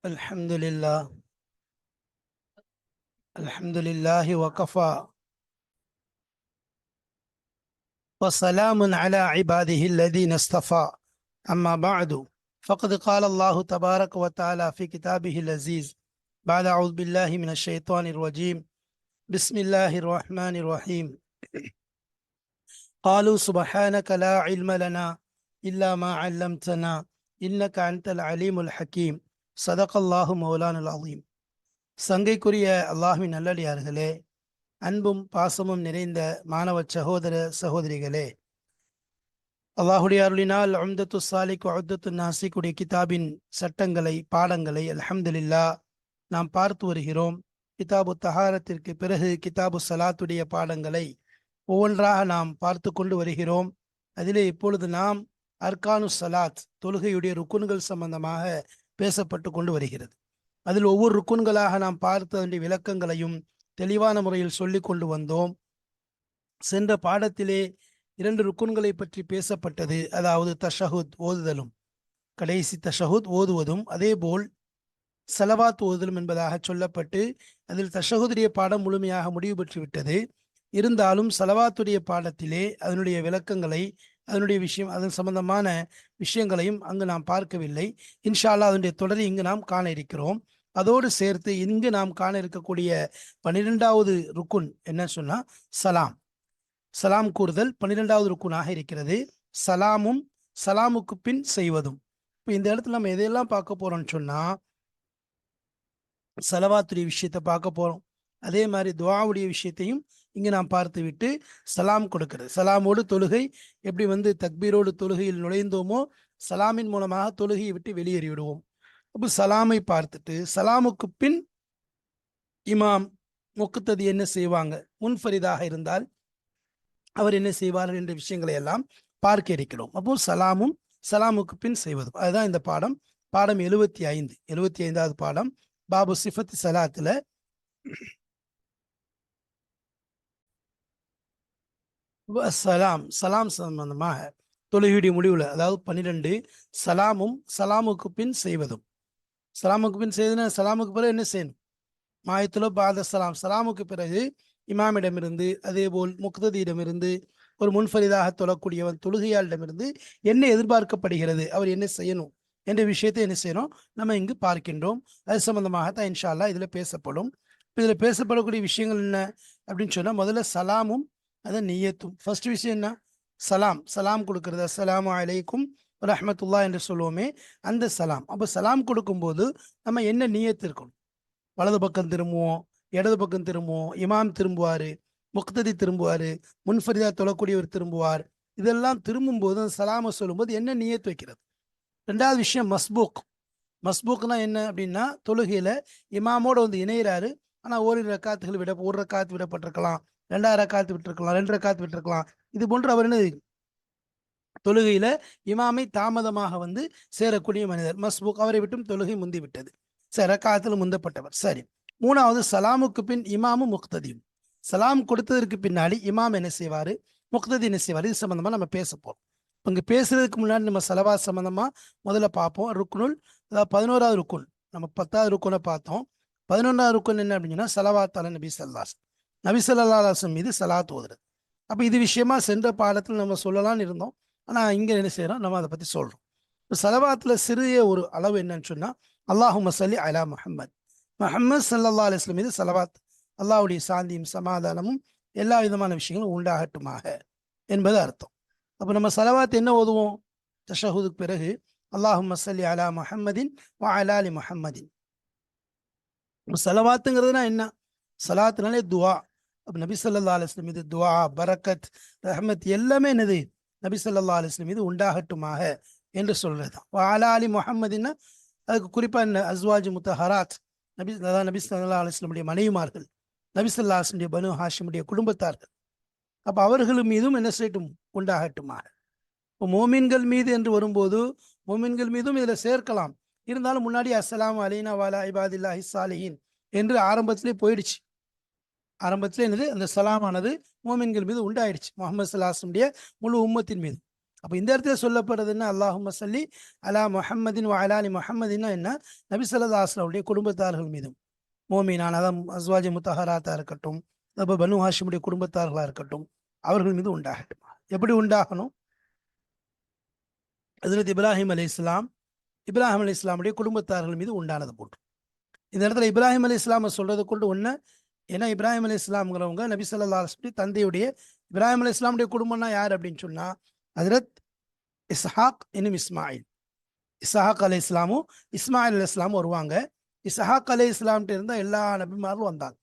الحمد لله. الحمد لله وكفى وسلام على عباده الذين اصطفى. أما بعد، فقد قال الله تبارك وتعالى في كتابه العزيز بعد أعوذ بالله من الشيطان الرجيم. بسم الله الرحمن الرحيم. قالوا سبحانك لا علم لنا إلا ما علمتنا إنك أنت العليم الحكيم. صدق الله مولانا العظيم. சங்கைக்குரிய அல்லாஹ்வின் நல்லடியார்களே, அன்பும் பாசமும் நிறைந்த மாணவ சகோதர சகோதரிகளே, அல்லாஹுடைய அருளினால் உம்தத்து சாலிக் உத்தத்து நாசிக்குடைய கிதாபின் சட்டங்களை பாடங்களை அல்ஹம்துலில்லா நாம் பார்த்து வருகிறோம். கிதாபு தஹாரத்திற்கு பிறகு கிதாபு சலாத்துடைய பாடங்களை ஒவ்வொன்றாக நாம் பார்த்து கொண்டு வருகிறோம். அதிலே இப்பொழுது நாம் அர்கானு சலாத், தொழுகையுடைய ருக்குன்கள் சம்பந்தமாக பேசப்பட்டு கொண்டு வருகிறது. அதில் ஒவ்வொரு ருக்குன்களாக நாம் பார்த்து அதனுடைய விளக்கங்களையும் தெளிவான முறையில் சொல்லி கொண்டு வந்தோம். சென்ற பாடத்திலே 2 ருக்குன்களை பற்றி பேசப்பட்டது. அதாவது தஷஹுத் ஓதுதலும், கடைசி தஷஹுத் ஓதுவதும், அதே போல் சலவாத் ஓதுதலும் என்பதாக சொல்லப்பட்டு அதில் தஷஹுதுடைய பாடம் முழுமையாக முடிவு பெற்று விட்டது. இருந்தாலும் சலவாத்துடைய பாடத்திலே அதனுடைய விளக்கங்களை, அதனுடைய விஷயம், அதன் சம்பந்தமான விஷயங்களையும் அங்கு நாம் பார்க்கவில்லை. இன்ஷா அல்லாஹ் அதனுடைய தொடரை இங்கு நாம் காண இருக்கிறோம். அதோடு சேர்த்து இங்கு நாம் காண இருக்கக்கூடிய 12வது ருக்குன் என்ன சொன்னா சலாம். சலாம் கூறுதல் 12வது ருக்குனாக இருக்கிறது. சலாமும் சலாமுக்கு பின் செய்வதும். இப்போ இந்த இடத்துல நம்ம எதையெல்லாம் பார்க்க போறோம்னு சொன்னா, சலவாத்துடைய விஷயத்தை பார்க்க போறோம். அதே மாதிரி துஆவுடைய விஷயத்தையும் இங்கு நாம் பார்த்து விட்டு சலாம் கொடுக்கிறது. சலாமோடு தொழுகை எப்படி தக்பீரோடு தொழுகையில் நுழைந்தோமோ சலாமின் மூலமாக தொழுகையை விட்டு வெளியேறி விடுவோம். அப்போ சலாமை பார்த்துட்டு சலாமுக்கு பின் இமாம் முக்ததி என்ன செய்வாங்க, முன்ஃபரிதாக இருந்தால் அவர் என்ன செய்வார்கள் என்ற விஷயங்களை எல்லாம் பார்க்க இருக்கிறோம். அப்போ சலாமும் சலாமுக்கு பின் செய்வதும், அதுதான் இந்த பாடம். பாடம் 75வது பாடம் பாபு சிஃபத் சலாத்துல சலாம் சம்பந்தமாக தொழுகையுடைய முடிவுல, அதாவது 12 சலாமும் சலாமுக்கு பின் செய்வதும். சலாமுக்கு பின் செய்ததுன்னா சலாமுக்கு பிறகு என்ன செய்யணும், மாயத்துல பாத சலாம், சலாமுக்கு பிறகு இமாமிடமிருந்து அதே போல் முக்ததியிடமிருந்து ஒரு முன்ஃபரிதாக தொழக்கூடியவன் தொழுகையாளிடமிருந்து என்ன எதிர்பார்க்கப்படுகிறது, அவர் என்ன செய்யணும் என்ற விஷயத்தை என்ன செய்யணும் நம்ம இங்கு பார்க்கின்றோம். அது சம்பந்தமாகத்தான் இன்ஷா அல்லாஹ் இதுல பேசப்படும். இதுல பேசப்படக்கூடிய விஷயங்கள் என்ன அப்படின்னு சொன்னா, முதல்ல சலாமும் அதான் நியத்தும். ஃபர்ஸ்ட் விஷயம் என்ன, சலாம் கொடுக்கறது. அஸ்ஸலாமு அலைக்கும் ரஹ்மத்துல்லா என்று சொல்லுவோமே, அந்த சலாம். அப்போ சலாம் கொடுக்கும்போது நம்ம என்ன நியத்து இருக்கணும், வலது பக்கம் திரும்புவோம், இடது பக்கம் திரும்புவோம், இமாம் திரும்புவார், முக்ததி திரும்புவார், முன்ஃபரிதா தொழக்கூடியவர் திரும்புவார். இதெல்லாம் திரும்பும்போது அந்த சலாமை சொல்லும்போது என்ன நியத்து வைக்கிறது. 2வது விஷயம் மஸ்பூக்னா என்ன அப்படின்னா, தொழுகையில இமாமோட இணையிறாரு, ஆனால் ஒரு ரக்காத்து விடப்பட்டிருக்கலாம், 2வது ரக்காத்து விட்டுருக்கலாம், 2 ரக்காத்து விட்டுருக்கலாம். இது போன்று அவர் என்ன தொழுகையில இமாமை தாமதமாக சேரக்கூடிய மனிதர் மஸ்பூக், அவரை விட்டும் தொழுகை முந்தி விட்டது, சரி ரக்காத்தில் முந்தப்பட்டவர். சரி, 3வது சலாமுக்கு பின் இமாமும் முக்ததியும். சலாம் கொடுத்ததற்கு பின்னாடி இமாம் என்ன செய்வாரு, முக்ததி என்ன செய்வார், இது சம்பந்தமா நம்ம பேச போறோம். இங்க பேசுறதுக்கு முன்னாடி நம்ம சலவா சம்பந்தமா முதல்ல பார்ப்போம். ருக்குனுல், அதாவது 11வது ருக்குன். நம்ம 10வது ருக்குனை பார்த்தோம். 11வது ருக்குன் என்ன அப்படின்னா சலவாத் அலா நபி ஸல்லல்லாஹு அலைஹி வஸல்லம் மீது சலாத் ஓதுறது. அப்ப இது விஷயமா சென்ற பாடத்தில் நம்ம சொல்லலாம்னு இருந்தோம். ஆனா இங்க என்ன செய்யறோம், நம்ம அதை பத்தி சொல்றோம். இப்போ சலவாத்துல சிறிய ஒரு அளவு என்னன்னு சொன்னா, அல்லாஹும்ம ஸல்லி அலா முஹம்மத் ஸல்லல்லாஹு அலைஹி வஸல்லம் மீது சலவாத், அல்லாஹ்வுடைய சாந்தியும் சமாதானமும் எல்லா விதமான விஷயங்களும் உண்டாகட்டுமாக என்பது அர்த்தம். அப்போ நம்ம சலவாத் என்ன ஓதுவோம், தஷஹுதுக்கு பிறகு அல்லாஹும்ம ஸல்லி அலா முஹம்மதின் வ அலா ஆலி முஹம்மதின். சலவாத்துங்கிறதுனா என்ன, சலாத்துனாலே துவா. அப்போ நபி ஸல்லல்லாஹு அலைஹி வஸல்லம் மீது துவா, பரக்கத், ரஹ்மத் எல்லாமே என்னது, நபி ஸல்லல்லாஹு அலைஹி வஸல்லம் மீது உண்டாகட்டுமாக என்று சொல்றதுதான். வ அலா ஆலி முஹம்மதின்னா அதுக்கு குறிப்பா என்ன, அஸ்வாஜ் முத்தஹராத், நபி ஸல்லல்லாஹு அலைஹி வஸல்லம் மனைவிமார்கள், நபி ஸல்லல்லாஹு அலைஹி வஸல்லம் பனு ஹாஷிமுடைய குடும்பத்தார்கள். அப்ப அவர்கள் மீதும் என்ன செய்யட்டும், உண்டாகட்டுமாக. இப்போ மோமின்கள் மீது என்று வரும்போது மோமின்கள் மீதும் இதுல சேர்க்கலாம். இருந்தாலும் முன்னாடி அஸ்ஸலாமு அலைனா வஅலா இபாதில்லாஹி ஸாலிஹீன் என்று ஆரம்பத்திலே போயிடுச்சு. ஆரம்பத்திலே என்னது, அந்த சலாமானது மோமின்கள் மீது உண்டாயிடுச்சு, முஹம்மது ஸல்லல்லாஹு அலைஹி வஸல்லம் முழு உம்மத்தின் மீது. அப்போ இந்த இடத்துல சொல்லப்படுறதுன்னா அல்லாஹும்ம ஸல்லி அலா முஹம்மதின் வ அலா அலி முஹம்மதின்னா என்ன, நபி ஸல்லல்லாஹு அலைஹி வஸல்லம் உடைய குடும்பத்தார்கள் மீதும், மோமினான் அதான் அஸ்வாஜி முத்தஹராத்தா இருக்கட்டும், அப்போ பனு ஹாஷிமுடைய குடும்பத்தார்களாக இருக்கட்டும், அவர்கள் மீது உண்டாகட்டும். எப்படி உண்டாகணும்? ஹஜ்ரத் இப்ராஹிம் அலைஹிஸ்ஸலாம், இப்ராஹிம் அலைஹிஸ்ஸலாமுடைய குடும்பத்தார்கள் மீது உண்டானது போட்டு இந்த இடத்துல இப்ராஹிம் அலைஹிஸ்ஸலாமை சொல்றது கொண்டு ஒன்று, ஏன்னா இப்ராஹிம் அலைஹிஸ்ஸலாம்ங்கிறவங்க நபி ஸல்லல்லாஹு அலைஹி வஸல்லம் தந்தையுடைய, இப்ராஹிம் அலைஹிஸ்ஸலாமுடைய குடும்பம்னா யார் அப்படின்னு சொன்னா ஹஜ்ரத் இஸ்ஹாக் இன்னும் இஸ்மாயில், இஸ்ஹாக் அலை இஸ்லாமும் இஸ்மாயில் அலி இஸ்லாமும் வருவாங்க. இஸ்ஹாக் அலை இஸ்லாம்கிட்ட இருந்தால் எல்லா நபிமார்களும் வந்தாங்க.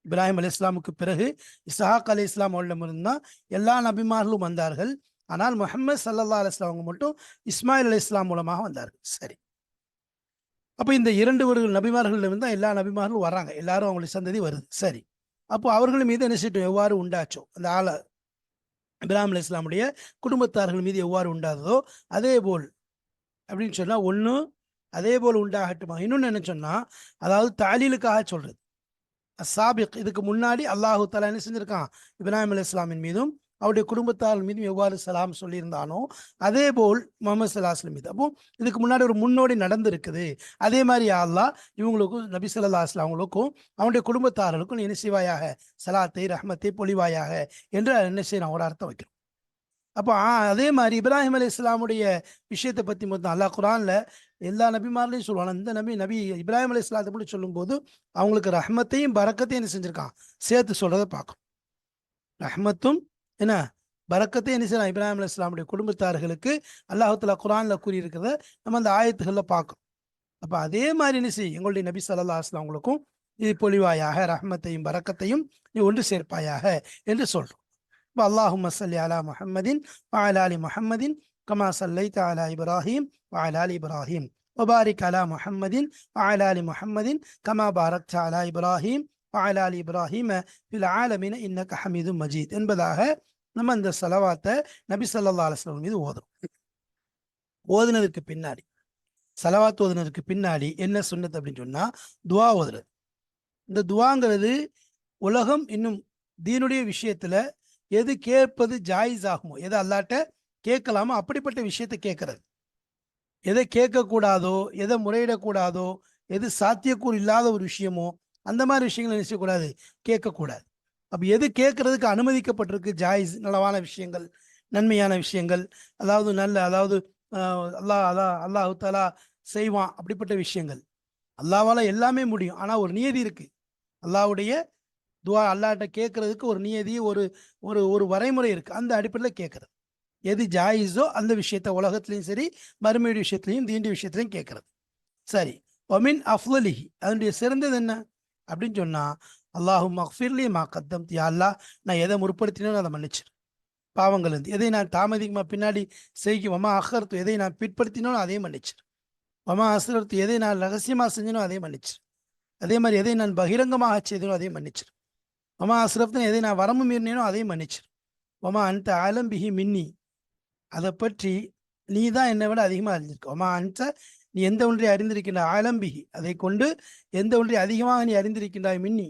இப்ராஹிம் அலி இஸ்லாமுக்கு பிறகு இஸ்ஹாக் அலி இஸ்லாம் அவர்களிடம் இருந்தால் எல்லா நபிமார்களும் வந்தார்கள். ஆனால் முஹம்மது ஸல்லல்லாஹு அலைஹி வஸல்லம் அவங்க மட்டும் இஸ்மாயில் அலி இஸ்லாம் மூலமாக வந்தார்கள். சரி, அப்போ இந்த இரண்டு ஒரு நபிமார்கள் இருந்தால் எல்லா நபிமார்களும் வர்றாங்க, எல்லாரும் அவங்களுடைய சந்ததி வருது. சரி, அப்போ அவர்கள் மீது என்ன செய்யட்டும், எவ்வாறு உண்டாச்சோ அந்த ஆள இப்ராஹிம் அலி இஸ்லாமுடைய குடும்பத்தார்கள் மீது எவ்வாறு உண்டாததோ அதே போல் அப்படின்னு சொன்னா ஒன்று அதே போல் உண்டாகட்டுமா. இன்னொன்று என்ன சொன்னா, அதாவது தாலீலுக்காக சொல்றது, அஸ்ஸாபிக் இதுக்கு முன்னாடி அல்லாஹு தஆலா என்ன செஞ்சிருக்கான், இப்ராஹிம் அலி இஸ்லாமின் மீதும் அவருடைய குடும்பத்தார்கள் மீதும் எவ்வாறு சலாம் சொல்லியிருந்தானோ அதே போல் முஹம்மது ஸல்லல்லாஹு அலைஹி வஸல்லம் மீது, அப்போ இதுக்கு முன்னாடி ஒரு முன்னோடி நடந்திருக்குது. அதே மாதிரி அல்லாஹ் இவங்களுக்கும் நபி ஸல்லல்லாஹு அலைஹி வஸல்லம் அவங்களுக்கும் அவனுடைய குடும்பத்தார்களுக்கும் என்ன செய்வாயாக, சலாத்தை ரஹ்மத்தை பொழிவாயாக என்று என்ன செய்யணும், ஒரு அர்த்தம் வைக்கிறோம். அப்போ அதே மாதிரி இப்ராஹிம் அலி இஸ்லாமுடைய விஷயத்தை பற்றி மொத்தம் அல்லாஹ் குரான்ல எல்லா நபிமார்களையும் சொல்லுவாங்க. இந்த நபி இப்ராஹிம் அலி இஸ்லாத்தை பற்றி சொல்லும்போது அவங்களுக்கு ரஹ்மத்தையும் பரக்கத்தையும் என்ன செஞ்சிருக்கான், சேர்த்து சொல்றதை பார்க்கும். ரஹ்மத்தும் என்ன பரக்கத்தையும் என்ன செய்யலாம், இப்ராஹிம் அலி இஸ்லாமுடைய குடும்பத்தார்களுக்கு அல்லாஹ் தஆலா குரான்ல கூறியிருக்கிறத நம்ம அந்த ஆயத்துகளில் பார்க்கும். அப்போ அதே மாதிரி என்ன செய்யும், எங்களுடைய நபி ஸல்லல்லாஹு அலைஹி வஸல்லம் அவங்களுக்கும் இது பொழிவாயாக, ரஹ்மத்தையும் பரக்கத்தையும் நீ ஒன்று சேர்ப்பாயாக என்று சொல்றோம். அல்லாஹும்ம ஸல்லி அலா முஹம்மதின் வ அலா ஆலி முஹம்மதின் கமா ஸல்லைத அலா இப்ராஹீம் வ அலா ஆலி இப்ராஹீம் வ பாரிக் அலா முஹம்மதின் வ அலா ஆலி முஹம்மதின் கமா பாரக்த அலா இப்ராஹீம் வ அலா ஆலி இப்ராஹீம ஃபில் ஆலமீன இன்னக ஹமீதும் மஜீத் என்பதாக நம்ம இந்த ஸலவாத்தை நபி ஸல்லல்லாஹு அலைஹி வஸல்லம் மீது ஓதுறோம். ஓதுனதுக்கு பின்னாடி, ஸலவாத் ஓதுனதுக்கு பின்னாடி என்ன சுன்னத் அப்படின்னு சொன்னா துவா ஓதுறது. இந்த துவாங்கிறது உலகம் இன்னும் தீனுடைய விஷயத்துல எது கேட்பது ஜாயிஸ் ஆகுமோ, எதை அல்லாட்ட கேட்கலாமோ அப்படிப்பட்ட விஷயத்தை கேட்கறது. எதை கேட்கக்கூடாதோ, எதை முறையிடக்கூடாதோ, எது சாத்தியக்கூறு இல்லாத ஒரு விஷயமோ அந்த மாதிரி விஷயங்களை நினைச்சக்கூடாது, கேட்கக்கூடாது. அப்போ எது கேட்கறதுக்கு அனுமதிக்கப்பட்டிருக்கு, ஜாயிஸ் நலவான விஷயங்கள், நன்மையான விஷயங்கள், அதாவது அதாவது அல்லாஹ் தஆலா செய்வான் அப்படிப்பட்ட விஷயங்கள். அல்லாஹ்வால எல்லாமே முடியும், ஆனால் ஒரு நியதி இருக்கு. அல்லாஹ்வுடைய துவா அல்லாஹ்ட்ட கேட்கறதுக்கு ஒரு நியதி, ஒரு ஒரு ஒரு வரைமுறை இருக்கு. அந்த அடிப்படையில் கேட்கறது எது ஜாயிஸோ அந்த விஷயத்த உலகத்திலையும் சரி, மறுமையுடைய விஷயத்திலையும், தீண்டிய விஷயத்திலையும் கேட்கறது. சரி, ஒமின் அஃலலிஹி அதனுடைய சிறந்தது என்ன அப்படின்னு சொன்னா அல்லாஹும்ம அக்ஃபிர்லி மா கத்தம்த், யா அல்லாஹ் நான் எதை முற்படுத்தினோ அதை மன்னிச்சிரு. பாவங்கள் இருந்து எதை நான் தாமதிக்குமா பின்னாடி செய்கி, வமா அஹர்த்து எதை நான் பிற்படுத்தினோ அதையும் மன்னிச்சிரு. வமா அஸ்ரர்த்து எதை நான் ரகசியமாக செஞ்சனோ அதையும் மன்னிச்சிரு. அதே மாதிரி எதை நான் பகிரங்கமாக செய்தனோ அதையும் மன்னிச்சிரு. வமா அஸ்ரப்தன் எதை நான் வரம்பு மீறினேனோ அதையும் மன்னிச்சிரு. வமா அந்த ஆலம்பிஹி மின்னி அதை பற்றி நீ தான் என்னை விட அதிகமாக அறிஞ்சிருக்க. வமா அந்த நீ எந்த ஒன்றை அறிந்திருக்கின்றாய், ஆலம்பிஹி அதை கொண்டு எந்த ஒன்றை அதிகமாக நீ அறிந்திருக்கின்றாய், மின்னி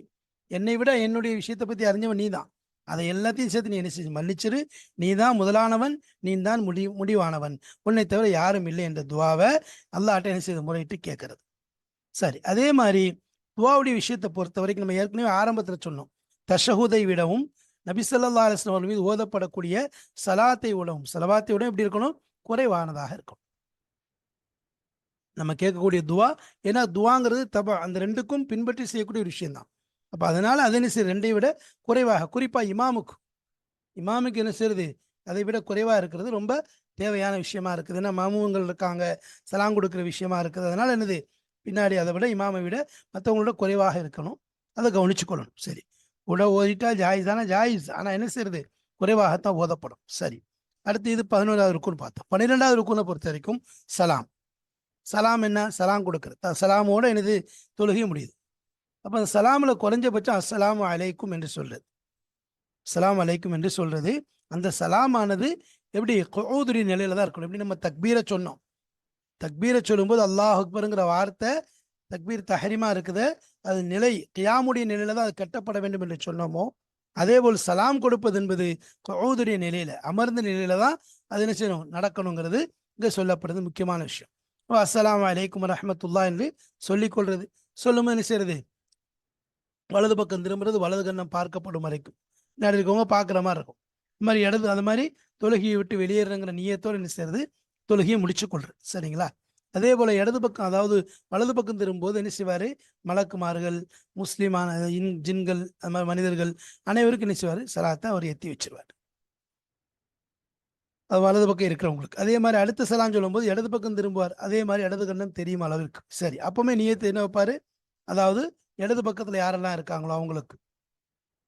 என்னை விட என்னுடைய விஷயத்தை பற்றி அறிஞ்சவன் நீ தான். அதை எல்லாத்தையும் சேர்த்து நீ என்ன செஞ்சு மன்னிச்சிரு. நீ தான் முதலானவன், நீ தான் முடிவானவன், உன்னை தவிர யாரும் இல்லை என்ற துவாவை அல்லாஹ்ட்ட என்ன செய்து முறையிட்டு கேட்கறது. சரி, அதே மாதிரி துவாவுடைய விஷயத்தை பொறுத்த வரைக்கும் நம்ம ஏற்கனவே ஆரம்பத்தில் சொன்னோம், தஷஹுதை விடவும் நபி ஸல்லல்லாஹு அலைஹி வஸல்லம் மீது ஓதப்படக்கூடிய சலாத்தை விடவும், ஸலவாத்தை விடவும் எப்படி இருக்கணும், குறைவானதாக இருக்கும் நம்ம கேட்கக்கூடிய துவா. ஏன்னா துவாங்கிறது அந்த ரெண்டுக்கும் பின்பற்றி செய்யக்கூடிய ஒரு விஷயம் தான். அப்போ அதனால அதை என்ன செய்ய ரெண்டையும் விட குறைவாக, குறிப்பாக இமாமுக்கு என்ன செய்யுது, அதை விட குறைவாக இருக்கிறது ரொம்ப தேவையான விஷயமா இருக்குது. ஏன்னா மாமுங்கள் இருக்காங்க, சலாம் கொடுக்குற விஷயமா இருக்குது. அதனால என்னது, பின்னாடி அதை விட இமாமை விட மற்றவங்களோட குறைவாக இருக்கணும், அதை கவனிச்சுக்கொள்ளணும். சரி, ஓதிட்டா ஜாயிஸ் தானே, ஜாயிஸ், ஆனால் என்ன செய்யறது, குறைவாகத்தான் ஓதப்படும். சரி, அடுத்து இது 11வது ருக்குன்னு பார்த்தோம். 12வது ருக்குனை பொறுத்த வரைக்கும் சலாம் என்ன, சலாம் கொடுக்குறது. சலாமோட என்னது தொழுகை முடியுது. அப்போ அந்த சலாமில் குறைஞ்சபட்சம் அஸ்ஸலாமு அலைக்கும் என்று சொல்றது, அஸ்ஸலாமு அலைக்கும் என்று சொல்றது. அந்த சலாமானது எப்படி குஊதுரி நிலையில தான் இருக்கணும். எப்படி நம்ம தக்பீரை சொன்னோம், தக்பீரை சொல்லும்போது அல்லாஹ் அக்பருங்கிற வார்த்தை தக்பீர் தஹரிமா இருக்குது, அது நிலை கியாமுடைய நிலையில தான் அது கட்டப்பட வேண்டும் என்று சொன்னோமோ அதே போல் சலாம் கொடுப்பது என்பது கவுதுடைய நிலையில, அமர்ந்த நிலையில தான் அது என்ன செய்யணும், நடக்கணுங்கிறது இங்க சொல்லப்படுறது முக்கியமான விஷயம். அஸ்ஸலாமு அலைக்கும் ரஹ்மத்துல்லாஹ் என்று சொல்லிக் கொள்றது. சொல்லும்போது என்ன செய்யறது, வலது பக்கம் திரும்புறது, வலது கண்ணம் பார்க்கப்படும் வரைக்கும் முன்னாடி இருக்கவங்க பார்க்குற மாதிரி இருக்கும். இந்த மாதிரி இடது அந்த மாதிரி தொழுகையை விட்டு வெளியேறங்கிற நியத்தோடு என்ன செய்யறது, தொழுகையை முடிச்சு கொள்றது. சரிங்களா? அதே போல இடது பக்கம், அதாவது வலது பக்கம் திரும்பும்போது என்ன செய்வாரு, மலக்குமார்கள், முஸ்லிமான ஜின்கள், அந்த மாதிரி மனிதர்கள் அனைவருக்கும் என்ன செய்வாரு, சலாத்தை அவர் எத்தி வச்சிருவார். அது வலது பக்கம் இருக்கிறவங்களுக்கு. அதே மாதிரி அடுத்த சலாம் சொல்லும்போது இடது பக்கம் திரும்புவார். அதே மாதிரி இடது கண்ணம் தெரியும் அளவிற்கு. சரி, அப்பவுமே நியத்து என்ன வைப்பாரு, அதாவது இடது பக்கத்துல யாரெல்லாம் இருக்காங்களோ அவங்களுக்கு,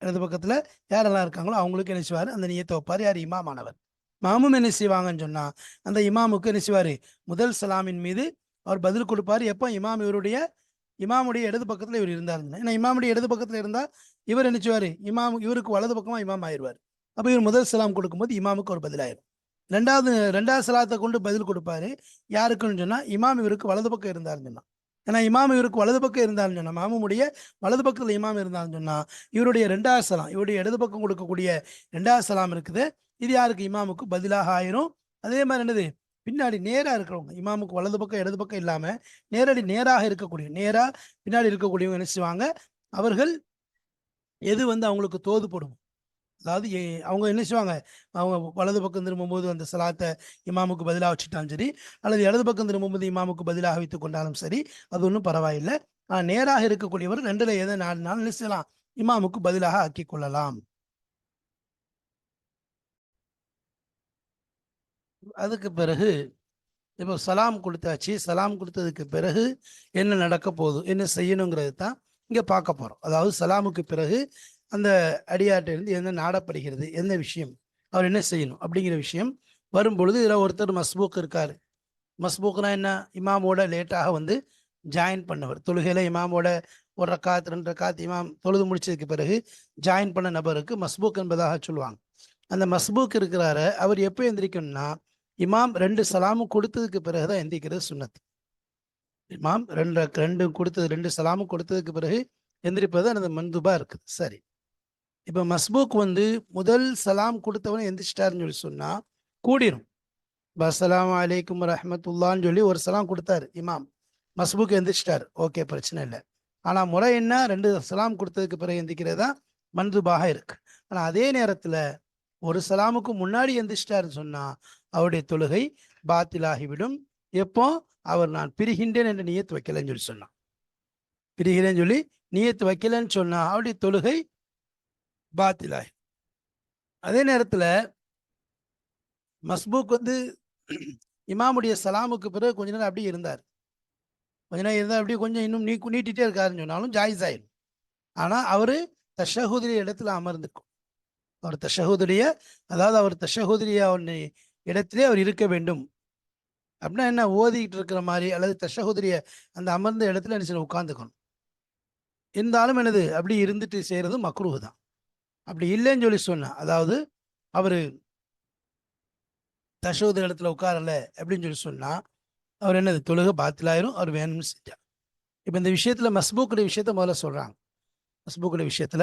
இடது பக்கத்துல யாரெல்லாம் இருக்காங்களோ அவங்களுக்கு என்ன செய்வாரு, அந்த நியத்தை வைப்பாரு. யார், இமாமானவர். மாமும் என்ன செய்வாங்கன்னு சொன்னா, அந்த இமாமுக்கு என்ன செய்வாரு, முதல் சலாமின் மீது அவர் பதில் கொடுப்பாரு. எப்போ, இமாமுடைய இடது பக்கத்துல இவர் இருந்தாருங்க. ஏன்னா இமாமுடைய இடது பக்கத்துல இருந்தா இவர் என்ன செய்வாரு, இவருக்கு வலது பக்கமா இமாம் ஆயிடுவார். அப்ப இவர் முதல் சலாம் கொடுக்கும்போது இமாமுக்கு ஒரு பதிலாயிரும். ரெண்டாவது சலாத்தை கொண்டு பதில் கொடுப்பாரு. யாருக்குன்னு சொன்னா, இமாம் இவருக்கு வலது பக்கம் இருந்தாருன்னு சொன்னா. ஏன்னா இமாம் இவருக்கு வலது பக்கம் இருந்தாருன்னு சொன்னா, மாமுடைய வலது பக்கத்துல இமாம் இருந்தாருன்னு சொன்னா, இவருடைய ரெண்டாவது சலாம், இவருடைய இடது பக்கம் கொடுக்கக்கூடிய ரெண்டாவது சலாம் இருக்குது, இது யாருக்கு, இமாமுக்கு பதிலாக ஆயிரும். அதே மாதிரி என்னது, பின்னாடி நேரா இருக்கிறவங்க, இமாமுக்கு வலது பக்கம் இடது பக்கம் இல்லாம நேராக இருக்கக்கூடிய, பின்னாடி இருக்கக்கூடியவங்க என்ன செய்வாங்க, அவர்கள் எது அவங்களுக்கு தோதுப்படும், அதாவது அவங்க என்ன செய்வாங்க, அவங்க வலது பக்கம் திரும்பும்போது அந்த சலாத்தை இமாமுக்கு பதிலாக வச்சுட்டாலும் சரி, அல்லது இடது பக்கம் திரும்பும்போது இமாமுக்கு பதிலாக வைத்துக் கொண்டாலும் சரி, அது ஒன்றும் பரவாயில்லை. ஆனால் நேராக இருக்கக்கூடியவர் ரெண்டுல எதை நாடினாலும் என்ன செய்யலாம், இமாமுக்கு பதிலாக ஆக்கி கொள்ளலாம். அதுக்கு பிறகு இப்போ சலாம் கொடுத்தாச்சு. சலாம் கொடுத்ததுக்கு பிறகு என்ன நடக்க போகுது, என்ன செய்யணுங்கிறது தான் இங்கே பார்க்க போகிறோம். அதாவது சலாமுக்கு பிறகு அந்த அடியாட்டிலிருந்து என்ன நாடப்படுகிறது, என்ன விஷயம், அவர் என்ன செய்யணும் அப்படிங்கிற விஷயம் வரும்பொழுது, இதில் ஒருத்தர் மஸ்பூக் இருக்காரு. மஸ்பூக்னா என்ன, இமாமோட லேட்டாக ஜாயின் பண்ணவர். தொழுகையில் இமாமோட ஒரு ரக்காத் 2 ரக்காத் இமாம் தொழுது முடிச்சதுக்கு பிறகு ஜாயின் பண்ண நபருக்கு மஸ்பூக் என்பதாக சொல்லுவாங்க. அந்த மஸ்பூக் இருக்கிறாரு, அவர் எப்போ எந்திரிக்கணும்னா, இமாம் 2 சலாமும் கொடுத்ததுக்கு பிறகுதான் எந்திரிக்கிறது சுன்னத். இமாம் ரெண்டு சலாமும் கொடுத்ததுக்கு பிறகு எந்திரிப்பது அந்த மந்துபா இருக்குது. சரி, இப்ப மஸ்பூக் முதல் சலாம் கொடுத்தவன எந்திரிச்சிட்டாருன்னு சொல்லி சொன்னா கூடிரும். அஸ்ஸலாமு அலைக்கும் ரஹ்மத்துல்லான்னு சொல்லி ஒரு சலாம் கொடுத்தாரு இமாம், மஸ்பூக் எந்திரிச்சிட்டாரு, ஓகே, பிரச்சனை இல்லை. ஆனா முறை என்ன, 2 சலாம் கொடுத்ததுக்கு பிறகு எந்திரிக்கிறதா மந்துபாக இருக்கு. ஆனா அதே நேரத்துல ஒரு சலாமுக்கு முன்னாடி எந்திரிச்சிட்டாருன்னு சொன்னா அவருடைய தொழுகை பாத்திலாகிவிடும். எப்போ, அவர் நான் பிரிகின்றேன் என்று நியத்து வைக்கலன்னு சொல்லி சொன்னான், பிரிகிறேன்னு சொல்லி நியத்து வைக்கலன்னு சொன்னா அவருடைய தொழுகை பாத்திலாகி. அதே நேரத்துல மஸ்பூக் இமாமுடைய சலாமுக்கு பிறகு கொஞ்ச நேரம் அப்படியே இருந்தார், கொஞ்ச நேரம் இருந்தால் அப்படியே கொஞ்சம் இன்னும் நீட்டிகிட்டே இருக்காருன்னு சொன்னாலும் ஜாயிஸ் ஆயிடும். ஆனா அவரு தஷஹுதுடைய இடத்துல அமர்ந்திருக்கும். அவர் தஷஹுதுடைய, அதாவது அவர் தஷஹுதுடைய இடத்திலே அவர் இருக்க வேண்டும். அப்படின்னா என்ன, ஓதிக்கிட்டு இருக்கிற மாதிரி அல்லது தஷஹுதுரிய அந்த அமர்ந்த இடத்துல என்ன செய்யணும், உட்காந்துக்கணும். இருந்தாலும் என்னது, அப்படி இருந்துட்டு செய்யறது மக்ரூஹ் தான். அப்படி இல்லைன்னு சொல்லி சொன்னா, அதாவது அவரு தஷஹுது இடத்துல உட்காரல அப்படின்னு சொல்லி சொன்னா அவர் என்னது, தொழுகை பாத்திலாயிரும், அவர் வேணும்னு செஞ்சார். இப்போ இந்த விஷயத்துல மஸ்பூக்குடைய விஷயத்த முதல்ல சொல்றாங்க. மஸ்பூக்குடைய விஷயத்துல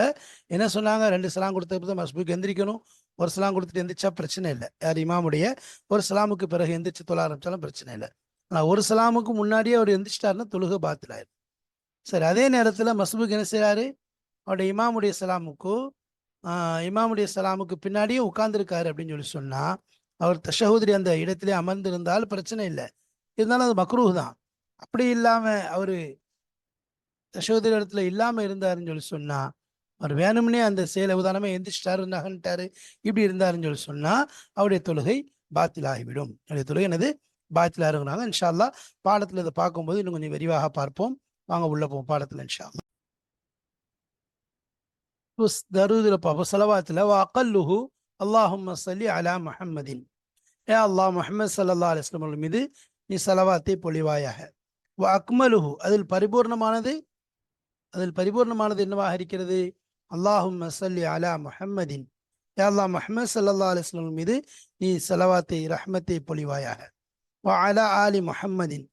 என்ன சொன்னாங்க, 2 சலாம் கொடுத்த மஸ்பூக் எந்திரிக்கணும். ஒரு சலாம் கொடுத்துட்டு எந்திரிச்சா பிரச்சனை இல்லை, யார் இமாமுடைய ஒரு சலாமுக்கு பிறகு எந்திரிச்சு தொழ ஆரம்பிச்சாலும் பிரச்சனை இல்லை. ஆனால் ஒரு சலாமுக்கு முன்னாடியே அவர் எந்திரிச்சிட்டாருன்னா தொழுகை பாத்திலாயிரும். சரி, அதே நேரத்தில் மஸ்பூக் என்ன செய்யறாரு, அவருடைய இமாமுடைய சலாமுக்கு பின்னாடியும் உட்கார்ந்துருக்காரு அப்படின்னு சொல்லி சொன்னா அவர் தஷஹுதுரி அந்த இடத்திலே அமர்ந்திருந்தால் பிரச்சனை இல்லை, இருந்தாலும் அது மக்ரூஹ் தான். அப்படி இல்லாம அவரு தஷஹுதுரி இடத்துல இல்லாம இருந்தாருன்னு சொல்லி சொன்னா, அவர் வேணும்னே அந்த செயலை உதாரணமா எந்திரிச்சிட்டாரு, நகன்ட்டாரு, இப்படி இருந்தாருன்னு சொல்லி சொன்னா அவருடைய தொழுகை பாத்திலாகிவிடும். அவருடைய தொழுகை என்னது, பாத்திலாகிறாங்க. இன்ஷா அல்லாஹ் பாடத்துல இதை பார்க்கும்போது இன்னும் கொஞ்சம் விரிவாக பார்ப்போம். வாங்க உள்ள போவோம் பாடத்துல இன்ஷா அல்லாஹ். தரூதுல பார்ப்போம். ஸலவாத்துல வஅகல்லுஹு அல்லாஹும்ம ஸல்லி அலா முஹம்மதின், ஏ அல்லாஹ் முஹம்மது ஸல்லல்லாஹு அலைஹி வஸல்லம் மீது நீ ஸலவாத்தை பொழிவாயாக. அக்மலுஹு, அதில் பரிபூர்ணமானது என்னவாக இருக்கிறது, அல்லாஹும்ம ஸல்லி அலா முஹம்மதின், ஏ அல்லாஹ் முஹம்மது ஸல்லல்லாஹு அலைஹி வஸல்லம் மீது நீ ஸலவாத்தை ரஹ்மத்தை பொழிவாயாக. வ அலா ஆலி முஹம்மதின்,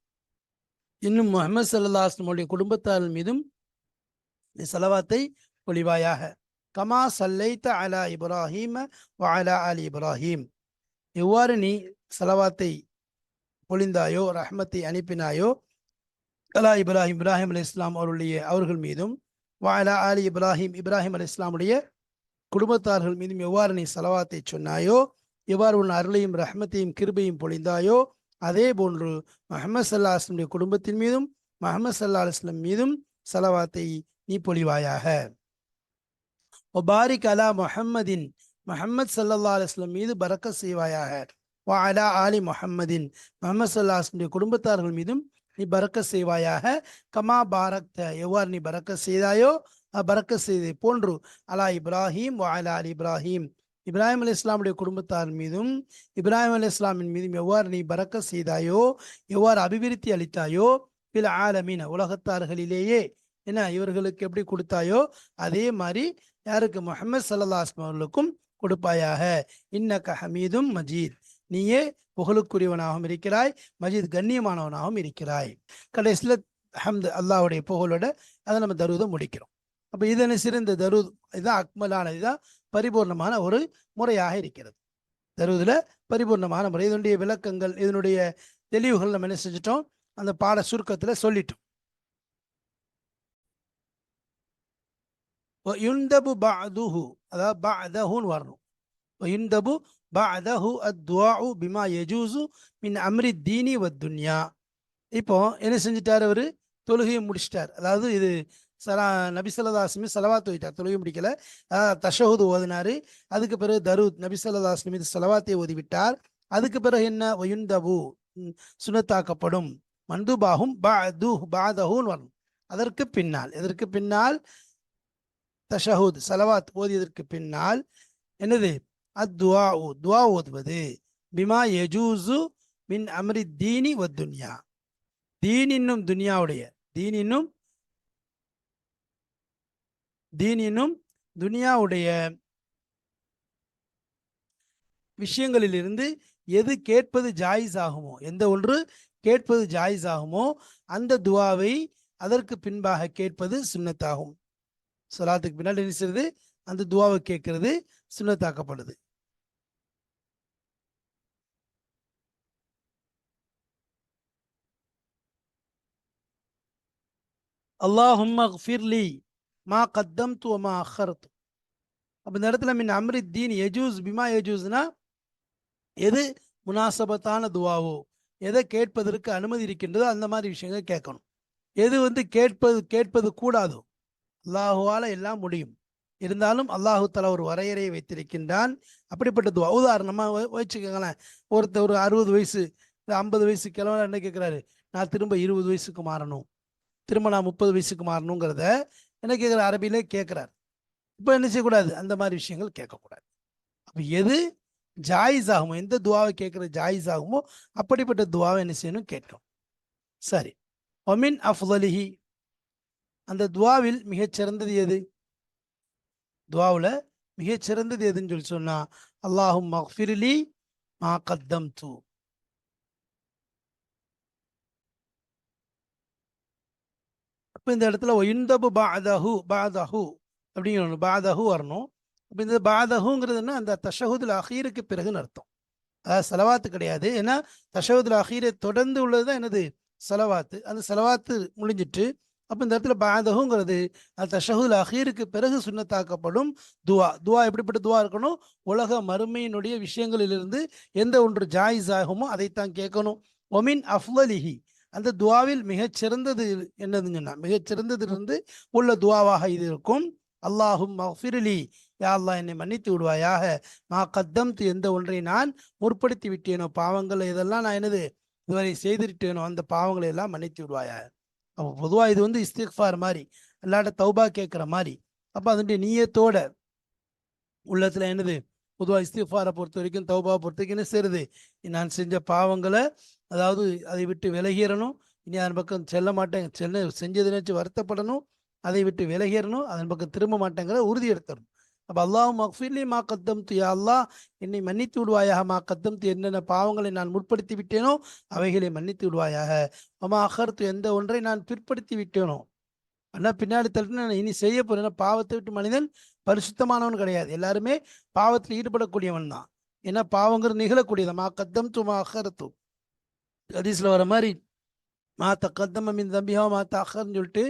இன்னும் முஹம்மது ஸல்லல்லாஹு அலைஹி வஸல்லம் குடும்பத்தார் மீதும் நீ ஸலவாத்தை பொழிவாயாக. கமா சல்லைத்த அலா இப்ராஹீம வ அலா அலி இப்ராஹீம். எவ்வாறு நீ ஸலவாத்தை பொழிந்தாயோ, ரஹ்மத்தை அனுப்பினாயோ, அலா இப்ராஹிம் இப்ராஹிம் அலைஹிஸ்ஸலாம் அவர்கள் மீதும், வ அலா அலி இப்ராஹிம் இப்ராஹிம் அலைஹிஸ்ஸலாமுடைய குடும்பத்தார்கள் மீதும் எவ்வாறு நீ ஸலவாத்தை சொன்னாயோ, எவ்வாறு உன் அருளையும் ரஹ்மத்தையும் கிருபையும் பொழிந்தாயோ, அதே போன்று முஹம்மது ஸல்லல்லாஹு அலைஹி வஸல்லம் குடும்பத்தின் மீதும் முஹம்மது ஸல்லல்லாஹு அலைஹி வஸல்லம் மீதும் ஸலவாத்தை நீ பொழிவாயாக. ஒபாரிக் அலா முஹம்மதின், முஹம்மது ஸல்லல்லாஹு அலைஹி வஸல்லம் மீது பரக்கத் செய்வாயாக. வ அலா ஆலி முஹம்மதின், முஹம்மது ஸல்லல்லாஹு அலைஹி வஸல்லம் குடும்பத்தார்கள் மீதும் நீ பரக்கத் செய்வாயாக. கமா பாரக்த, எவ்வாறு நீ பரக்கத் செய்தாயோ, பரக்கத் செய்ததை போன்று, அலா இப்ராஹிம் வ அலா அலி இப்ராஹிம், இப்ராஹிம் அலி இஸ்லாமுடைய குடும்பத்தார் மீதும் இப்ராஹிம் அலி இஸ்லாமின் மீதும் எவ்வாறு நீ பரக்கத் செய்தாயோ, எவ்வாறு அபிவிருத்தி அளித்தாயோ, பில் ஆலமீன, உலகத்தார்களிலேயே என்ன இவர்களுக்கு எப்படி கொடுத்தாயோ அதே மாதிரி யாருக்கு முஹம்மது ஸல்லல்லாஹு அலைஹி வஸல்லம் அவர்களுக்கும் கொடுப்பாயாக. இன்னக ஹமீதும் மஜீத், நீயே புகழுக்குரியவனாகவும் இருக்கிறாய், மஜீத் கண்ணியமானவனாகவும் இருக்கிறாய். கடைசியில் ஹம்து அல்லாஹ்வுடைய புகழோட அதை நம்ம தருவதை முடிக்கிறோம். அப்போ இதனை சிறந்த தருத், இதுதான் அக்மலான, இதுதான் பரிபூர்ணமான ஒரு முறையாக இருக்கிறது. தருவதில் பரிபூர்ணமான முறை, இதனுடைய விளக்கங்கள், இதனுடைய தெளிவுகள் நம்ம என்ன செஞ்சிட்டோம், அந்த பாட சுருக்கத்தில் சொல்லிட்டோம். யுந்தபு பஅதுஹு, அதாவது பஅதஹுன்னு வரணும். யுந்தபு பஅதஹு அத்வாஉ பிமா யஜூசு மின் அம்ரி தீனி வத் துன்யா. இப்போ என்ன செஞ்சிட்டார், அவர் தொழுகையை முடிச்சிட்டார். அதாவது இது நபி ஸல்லல்லாஹு அலைஹி வஸல்லம் ஸலவாத் ஓதிட்டார், தொழுகை முடிக்கல. தஷஹுது ஓதினாரு. அதுக்கு பிறகு தரூத், நபி ஸல்லல்லாஹு அலைஹி வஸல்லம் மீது ஸலவாத்தை ஓதிவிட்டார். அதுக்கு பிறகு என்ன, வயுந்தபு சுனத்தாக்கப்படும், மந்துபாகும் பாதஹுன்னு வரணும். அதற்கு பின்னால், எதற்கு பின்னால், தஷஹுத் ஸலவாத் ஓதியதற்கு பின்னால் என்னது, அத்வா, துவா ஓதுவது, பிமா யஜூசு மின் அம்ரி தீனி வத் துன்யா, தீனின்னும் துனியாவுடைய, தீனின்னும் துனியாவுடைய விஷயங்களிலிருந்து எது கேட்பது ஜாயிஸ் ஆகுமோ, எந்த ஒன்று கேட்பது ஜாயிஸ் ஆகுமோ அந்த துவாவை அதற்கு பின்பாக கேட்பது சுன்னத்தாகும். ஸலாத்துக்கு பின்னால் என்ன செய்யுது, அந்த துவாவை கேட்கறது சுன்னத்தாக்கப்படுது. அல்லாஹும்ம ஃபிர்லி மா கத்தம்து வ மா அஹர்து. அப்போ இந்த இடத்துல மின் அம்ரி தீன் யஜூஸ், பிமா யஜூஸ்னா எது முனாசபத்தான துவாவோ, எதை கேட்பதற்கு அனுமதி இருக்கின்றதோ அந்த மாதிரி விஷயங்கள் கேட்கணும். எது கேட்பது கூடாதோ, அல்லாஹுவால எல்லாம் முடியும், இருந்தாலும் அல்லாஹு தஆலா ஒரு வரையறையை வைத்திருக்கின்றான். அப்படிப்பட்ட துவா, உதாரணமாக வச்சுக்கோங்களேன், ஒருத்தர் ஒரு 60 வயசு 50 வயசு கிழவன் என்ன கேட்குறாரு, நான் திரும்ப 20 வயசுக்கு மாறணும், திரும்ப நான் 30 வயசுக்கு மாறணுங்கிறத என்ன கேட்குற, அரபியிலே கேட்குறாரு. இப்போ என்ன செய்யக்கூடாது, அந்த மாதிரி விஷயங்கள் கேட்கக்கூடாது. அப்போ எது ஜாயிஸ் ஆகுமோ, எந்த துவாவை கேட்குற ஜாயிஸ் ஆகுமோ அப்படிப்பட்ட துவாவை என்ன செய்யணும், கேட்கணும். சரி, ஒமின் அஃதலிஹி, அந்த துவாவில் மிகச்சிறந்தது எது, துவாவில் மிகச்சிறந்தது எதுன்னு சொல்லி சொன்னா, அல்லாஹும் மக்ஃபிர்லி மா கத்தம்து. இப்போ இந்த இடத்துல ஒயிந்தபு பாதஹு அப்படிங்கணும், பாதஹு வரணும். இப்போ இந்த பாதஹுங்கிறதுன்னா அந்த தஷஹுதுல் அஹீருக்கு பிறகுன்னு அர்த்தம். அதாவது செலவாத்து கிடையாது, ஏன்னா தஷஹுதுல் அஹீரை தொடர்ந்து உள்ளது தான் என்னது, செலவாத்து. அந்த செலவாத்து முடிஞ்சிட்டு அப்போ இந்த இடத்துல பாதஹுங்கிறது அந்த தஷஹுதுல் அஹீருக்கு பிறகு சுன்னத்தாக்கப்படும் துவா. துவா எப்படிப்பட்ட துவா இருக்கணும், உலக மறுமையினுடைய விஷயங்களிலிருந்து எந்த ஒன்று ஜாயிஸ் ஆகுமோ அதைத்தான் கேட்கணும். ஒமின் அஃதலிஹி, அந்த துவாவில் மிகச்சிறந்தது என்னதுன்னு சொன்னா, மிகச்சிறந்ததிலிருந்து உள்ள துவாவாக இது இருக்கும். அல்லாஹும் மக்ஃபிர்லி, யா அல்லாஹ் என்னை மன்னித்து விடுவாயாக, மா கத்தம்து, எந்த ஒன்றை நான் முற்படுத்தி விட்டேனோ, பாவங்கள் இதெல்லாம் நான் என்னது இதுவரை செய்திருட்டேனோ அந்த பாவங்களை எல்லாம் மன்னித்து விடுவாயாக. அப்போ பொதுவாக இது வந்து இஸ்திக்ஃபார் மாதிரி, அல்லாட்ட தௌபா கேட்குற மாதிரி. அப்போ அதனுடைய நீயத்தோட உள்ளத்தில் என்னது, பொதுவாக இஸ்திக்ஃபாரை பொறுத்த வரைக்கும், தௌபாவை பொறுத்த வரைக்கும் என்ன செய்யுது, நான் செஞ்ச பாவங்களை, அதாவது அதை விட்டு விலகிடணும், இனி அதன் பக்கம் செல்ல மாட்டேன், செஞ்சதை நினைச்சு வருத்தப்படணும், அதை விட்டு விலகிடணும், அதன் பக்கம் திரும்ப மாட்டேங்கிற உறுதி எடுத்துடணும். அப்போ அல்லாஹும் மக்ஃபிர்லி மா கத்தம்து, யா அல்லாஹ் என்னை மன்னித்து விடுவாயாக, மா கத்தம்து, என்னென்ன பாவங்களை நான் முற்படுத்தி விட்டேனோ அவைகளை மன்னித்து விடுவாயாக, அம்மா அகர்த்து, எந்த ஒன்றை நான் பிற்படுத்தி விட்டேனோ, ஆனால் பின்னாடி தள்ளிட்டு நான் இனி செய்ய போறேன். பாவத்தை விட்டு மனிதன் பரிசுத்தமானவன் கிடையாது. எல்லாருமே பாவத்தில் ஈடுபடக்கூடியவன் தான். ஏன்னா பாவங்கிறது நிகழக்கூடியது. மா கத்தம் துமா அகரத்து ஹதீஸ்ல வர மாதிரி மா தக்கத்தம் மின் தம்பியா மா தஹர்ன்னு சொல்லிட்டு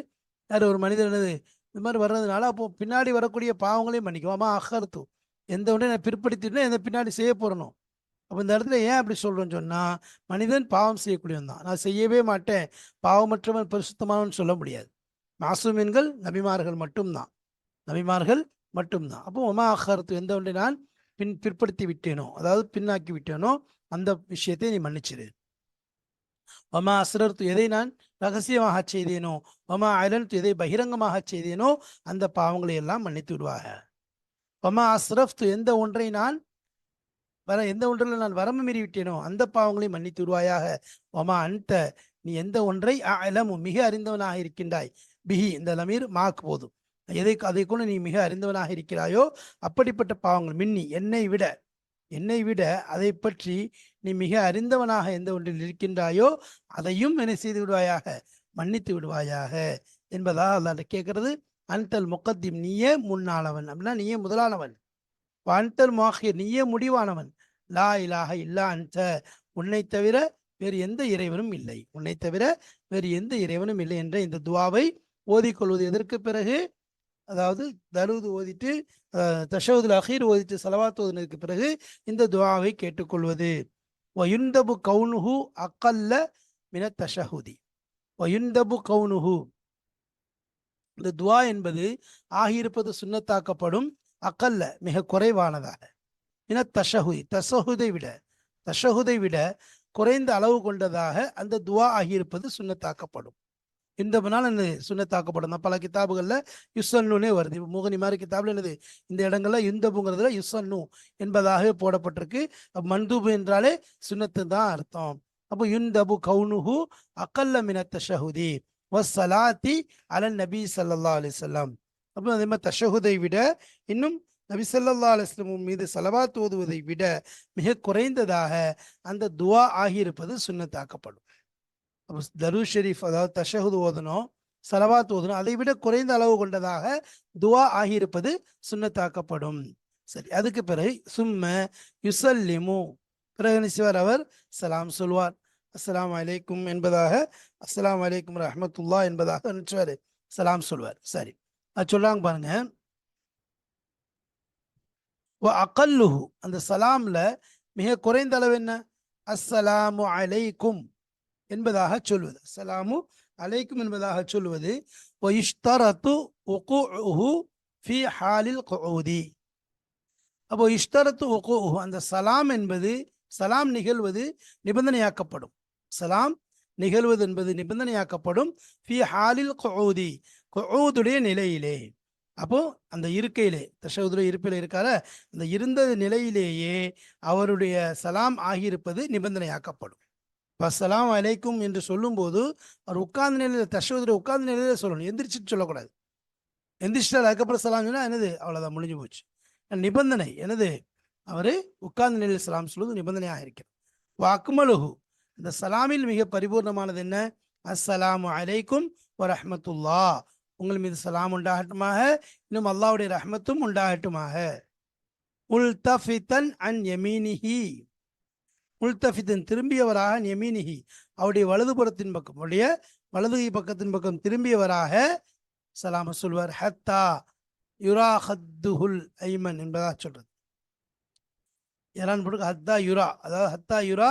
யார் ஒரு மனிதர் என்னது இந்த மாதிரி வர்றதுனால அப்போ பின்னாடி வரக்கூடிய பாவங்களையும் மன்னிக்குவாமா அகர்த்து எந்த ஒன்றை நான் பிற்படுத்திட்டு எந்த பின்னாடி செய்ய போறணும். அப்போ இந்த இடத்துல ஏன் அப்படி சொல்றேன்னு சொன்னா மனிதன் பாவம் செய்யக்கூடியவன் தான். நான் செய்யவே மாட்டேன் பாவமற்றவன் பரிசுத்தமானவன் சொல்ல முடியாது. மாசூமீன்கள் நபிமார்கள் மட்டும்தான். நபிமார்கள் மட்டும்தான். அப்போ ஒமா அகர்த்து எந்த ஒன்றை நான் பிற்படுத்தி விட்டேனோ அதாவது பின்னாக்கி விட்டேனோ அந்த விஷயத்தை நீ மன்னிச்சிரு. ஒமா அஸ்ரர்த்து எதை நான் ரகசியமாக செய்தேனோ ஒமா அலன்த்து எதை பகிரங்கமாக செய்தேனோ அந்த பாவங்களை எல்லாம் மன்னித்து விடுவாக. ஒமா அஸ்ரஃப்து எந்த ஒன்றை நான் எந்த ஒன்றில் நான் வரம்பு மீறி விட்டேனோ அந்த பாவங்களை மன்னித்து விடுவாயாக. ஒமா அன்த நீ எந்த ஒன்றை அலமும் மிக அறிந்தவனாக இருக்கின்றாய். பிஹி இந்த லமீர் மாக்கு போதும் அதை கொண்டு நீ மிக அறிந்தவனாக இருக்கிறாயோ அப்படிப்பட்ட பாவங்கள் மின்னி என்னை விட அதை பற்றி நீ மிக அறிந்தவனாக எந்த ஒன்றில் இருக்கின்றாயோ அதையும் என்ன செய்து விடுவாயாக மன்னித்து விடுவாயாக என்பதாக அல்லாஹ் கேட்கறது. அன்தல் முகத்திம் நீயே முன்னானவன் அப்படின்னா நீயே முதலானவன். அன்தல் முஆஹிர் நீயே முடிவானவன். லா இலாஹ இல்லா அன்த உன்னை தவிர வேறு எந்த இறைவனும் இல்லை. உன்னை தவிர வேறு எந்த இறைவனும் இல்லை என்ற இந்த துவாவை ஓதிக்கொள்வது எதற்கு பிறகு அதாவது தருவது ஓதிட்டு தஷவுதுல் அஹீர் ஓதிட்டு ஸலவாத் ஓதினதுக்கு பிறகு இந்த துவாவை கேட்டுக்கொள்வது. வயுந்தபு கவுனுஹு அக்கல்ல மின தஷஹுதி. வயுந்தபு கவுனுஹு இந்த துவா என்பது ஆகியிருப்பது சுன்னத்தாக்கப்படும் அக்கல்ல மிக குறைவானதாக மின தஷஹுதை விட குறைந்த அளவு கொண்டதாக அந்த துவா ஆகியிருப்பது சுன்னத்தாக்கப்படும். இந்த நாள் என்னது சுன்னத்தாக்கப்படும். பல கிதாபுகள்ல யுசன்னுனே வருது. இப்போ முகனி மாதிரி கிதாபுல என்னது இந்த இடங்கள்ல யுந்தபுங்கிறதுல யுசன்னு என்பதாக போடப்பட்டிருக்கு. மன்தூபு என்றாலே சுன்னத்து தான் அர்த்தம். அப்போ யுந்தபு கவுனுஹு அக்கல்ல மின தஷஹுதி வஸ்ஸலாத்தி அலன் நபி ஸல்லல்லாஹு அலைஹி வஸல்லம். அப்போ அதே மாதிரி தஷஹுதை விட இன்னும் நபி ஸல்லல்லாஹு அலைஹி வஸல்லம் மீது ஸலவாத் ஓதுவதை விட மிக குறைந்ததாக அந்த துவா ஆகியிருப்பது சுன்னத்தாக்கப்படும். அப்போ தரூத் ஷெரீஃப் அதாவது தஷஹுத் ஓதணும் ஸலவாத் ஓதணும் அதை விட குறைந்த அளவு கொண்டதாக துவா ஆகியிருப்பது சுன்னத்தாக்கப்படும். சரி, அதுக்கு பிறகு சும்ம யுசல்லிமு பிறகு நிச்சயவர் அவர் சலாம் சொல்வார். அஸ்ஸலாமு அலைக்கும் என்பதாக அஸ்ஸலாமு அலைக்கும் ரஹ்மத்துல்லா என்பதாக நிச்சயவர் சலாம் சொல்வார். சரி, அது சொல்றாங்க பாருங்க. அகல்லுஹு அந்த சலாம்ல மிக குறைந்த அளவு என்ன அஸ்ஸலாமு அலைக்கும் என்பதாக சொல்வது. அஸ்ஸலாமு அலைக்கும் என்பதாக சொல்வது. வயுஷ்தரத்து உகூஉஹு ஃபீ ஹாலில் குஊதி. அப்போ இஷ்தரத்து உகூஉஹு அந்த சலாம் என்பது சலாம் நிகழ்வது நிபந்தனையாக்கப்படும். சலாம் நிகழ்வது என்பது நிபந்தனையாக்கப்படும். ஃபீ ஹாலில் குஊதி குஊதுடைய நிலையிலே. அப்போ அந்த இருக்கையிலே தஷஹுதுடைய இருப்பில் இருக்கார அந்த இருந்த நிலையிலேயே அவருடைய சலாம் ஆகியிருப்பது நிபந்தனையாக்கப்படும். அஸ்ஸலாமு அலைக்கும் என்று சொல்லும்போது அவர் உட்கார்ந்த நிலையில் தஷஹுதுடைய உட்கார்ந்த நிலையில சொல்லணும். எந்திரிச்சிட்டு சொல்லக்கூடாது. எந்திரிச்சிட்டார் அதுக்கப்புறம் சலாம் சொன்னா என்னது அவ்வளோதான் முடிஞ்சு போச்சு. நிபந்தனை என்னது அவரு உட்கார்ந்த நிலையில் சலாம் சொல்வது நிபந்தனையாக இருக்கிறது. அக்மலுஹு இந்த சலாமில் மிக பரிபூர்ணமானது என்ன அஸ்ஸலாமு அலைக்கும் வரஹ்மத்துல்லா உங்கள் மீது சலாம் உண்டாகட்டுமாக இன்னும் அல்லாஹ்வுடைய ரஹ்மத்தும் உண்டாகட்டுமாக. முல்தஃபிதன் அன் யமீனிஹி முல்தஃபிதன் திரும்பியவராக யமீனிஹி அவருடைய வலதுபுறத்தின் பக்கம் அவருடைய வலது பக்கத்தின் பக்கம் திரும்பியவராக சலாம சொல்வார். ஹத்தா யுரா ஹத்துஹுல் ஐமன் என்பதாக சொல்றது. யாரான் போட்டு ஹத்தா யுரா அதாவது ஹத்தா யுரா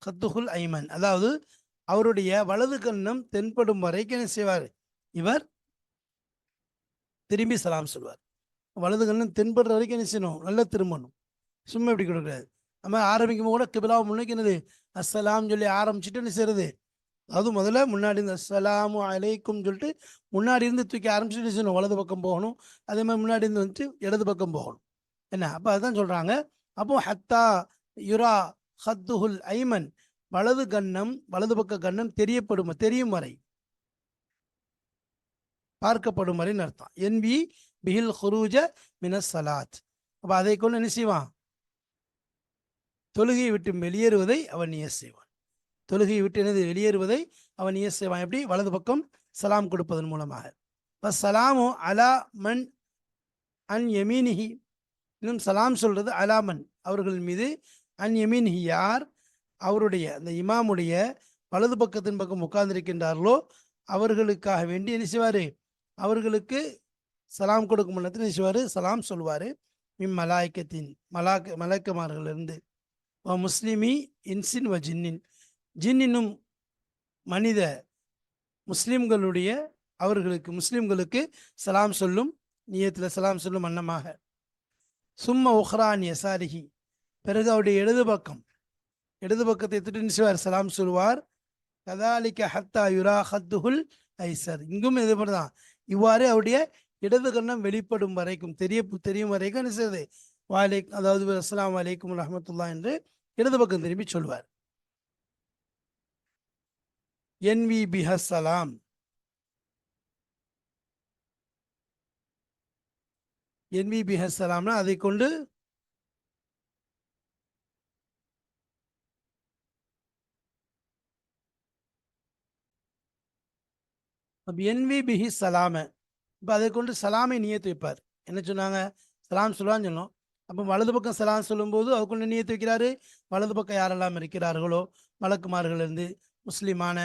ஹத்துஹுல் ஐமன் அதாவது அவருடைய வலது கண்ணம் தென்படும் வரைக்கும் என்ன செய்வார் இவர் திரும்பி சலாம் சொல்வார். வலது கண்ணம் தென்படுற வரைக்கும் என்ன செய்யணும் நல்லா திரும்பணும். சும்மா இப்படி கொடுக்காது. நம்ம ஆரம்பிக்கும் கூட கிபிலாவை முன்னைக்கு என்னது அஸ்ஸலாம் சொல்லி ஆரம்பிச்சுட்டு என்ன செய்யறது அது முதல்ல முன்னாடி இருந்து அஸ்ஸலாமு அலைக்கும் சொல்லிட்டு முன்னாடி இருந்து தூக்கி ஆரம்பிச்சுட்டு செய்யணும். வலது பக்கம் போகணும். அதே மாதிரி முன்னாடி இருந்து வந்துட்டு இடது பக்கம் போகணும். என்ன அப்போ அதுதான் சொல்றாங்க. அப்போ ஹத்தா யுரா ஹத்துஹுல் ஐமன் வலது பக்க கண்ணம் தெரியும் வரை பார்க்கப்படும் வரை அர்த்தம். என்பி பிஹில் ஹுரூஜ மினஸ் சலாத். அப்ப அதை கொண்டு என்ன செய்வான் தொழுகையை விட்டு வெளியேறுவதை அவன் நியத் செய்வான். தொழுகையை விட்டு என்னது வெளியேறுவதை அவன் நியத் செய்வான். எப்படி வலது பக்கம் சலாம் கொடுப்பதன் மூலமாக. சலாமு அலா மன் அன் யமீனிஹி, இன்னும் சலாம் சொல்றது அலாமன் அவர்கள் மீது, அன் யமீனிஹி யார் அவருடைய அந்த இமாமுடைய வலது பக்கத்தின் பக்கம் உட்கார்ந்திருக்கின்றார்களோ அவர்களுக்காக வேண்டி என்ன செய்வாரு, அவர்களுக்கு சலாம் கொடுக்கும் முன்னத்தில் என்ன செய்வாரு, சலாம் சொல்வாரு. மலாய்க்கத்தின் மலாய்க்கமார்களிலிருந்து, முஸ்லிமி இன்சின் வ ஜின்னின், ஜின்னினும் மனித முஸ்லிம்களுடைய அவர்களுக்கு முஸ்லிம்களுக்கு சலாம் சொல்லும் நியத்தில் சலாம் சொல்லும் வண்ணமாக. சும்ம உஹ்ரான் யசாரிஹி, பிறகு அவருடைய இடது பக்கத்தை தொட்டு சலாம் சொல்வார். கதாலிக்க ஹத்தா யுரா ஹத்துஹுல் ஐசர், இங்கும் எதுபடுதான் இவ்வாறு அவருடைய இடது கண்ணம் வெளிப்படும் வரைக்கும் தெரியும் வரைக்கும் என்ன செய்வது, அதாவது அஸ்ஸலாமு அலைக்கும் ரஹ்மத்துல்லாஹ் என்று இடது பக்கம் திரும்பி சொல்வார். என்வி பிஹஸ்ஸலாம், என்வி பிஹஸ்ஸலாம்னா அதை கொண்டு என்வி பிஹி சலாம, இப்போ அதை கொண்டு சலாமை நியத்து வைப்பார். என்ன சொன்னாங்க, சலாம் சொல்லுவான்னு சொன்னோம். அப்போ வலது பக்கம் சலாம் சொல்லும்போது அதை கொண்டு நியத்து வைக்கிறாரு. வலது பக்கம் யாரெல்லாம் இருக்கிறார்களோ மலக்குமார்களிலிருந்து, முஸ்லீமான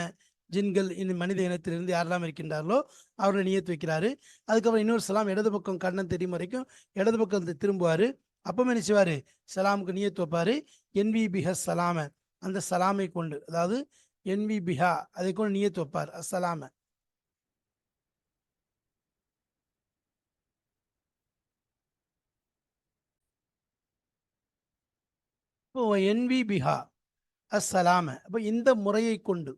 ஜின்கள் இந்த மனித இனத்திலிருந்து யாரெல்லாம் இருக்கின்றார்களோ அவர்களை நியத்து வைக்கிறாரு. அதுக்கப்புறம் இன்னொரு சலாம் இடது பக்கம் கண்ணம் தெரியும் வரைக்கும் இடது பக்கம் திரும்புவார். அப்பவும் என்ன செய்வார், சலாமுக்கு நியத்து வைப்பார். என்வி பிஹ சலாம, அந்த சலாமை கொண்டு, அதாவது என்வி பிஹா அதை கொண்டு நியத்து வைப்பார் அஸ்ஸலாம. இப்போ என்வி பிஹா அஸ்ஸலாம, அப்போ இந்த முறையை கொண்டு,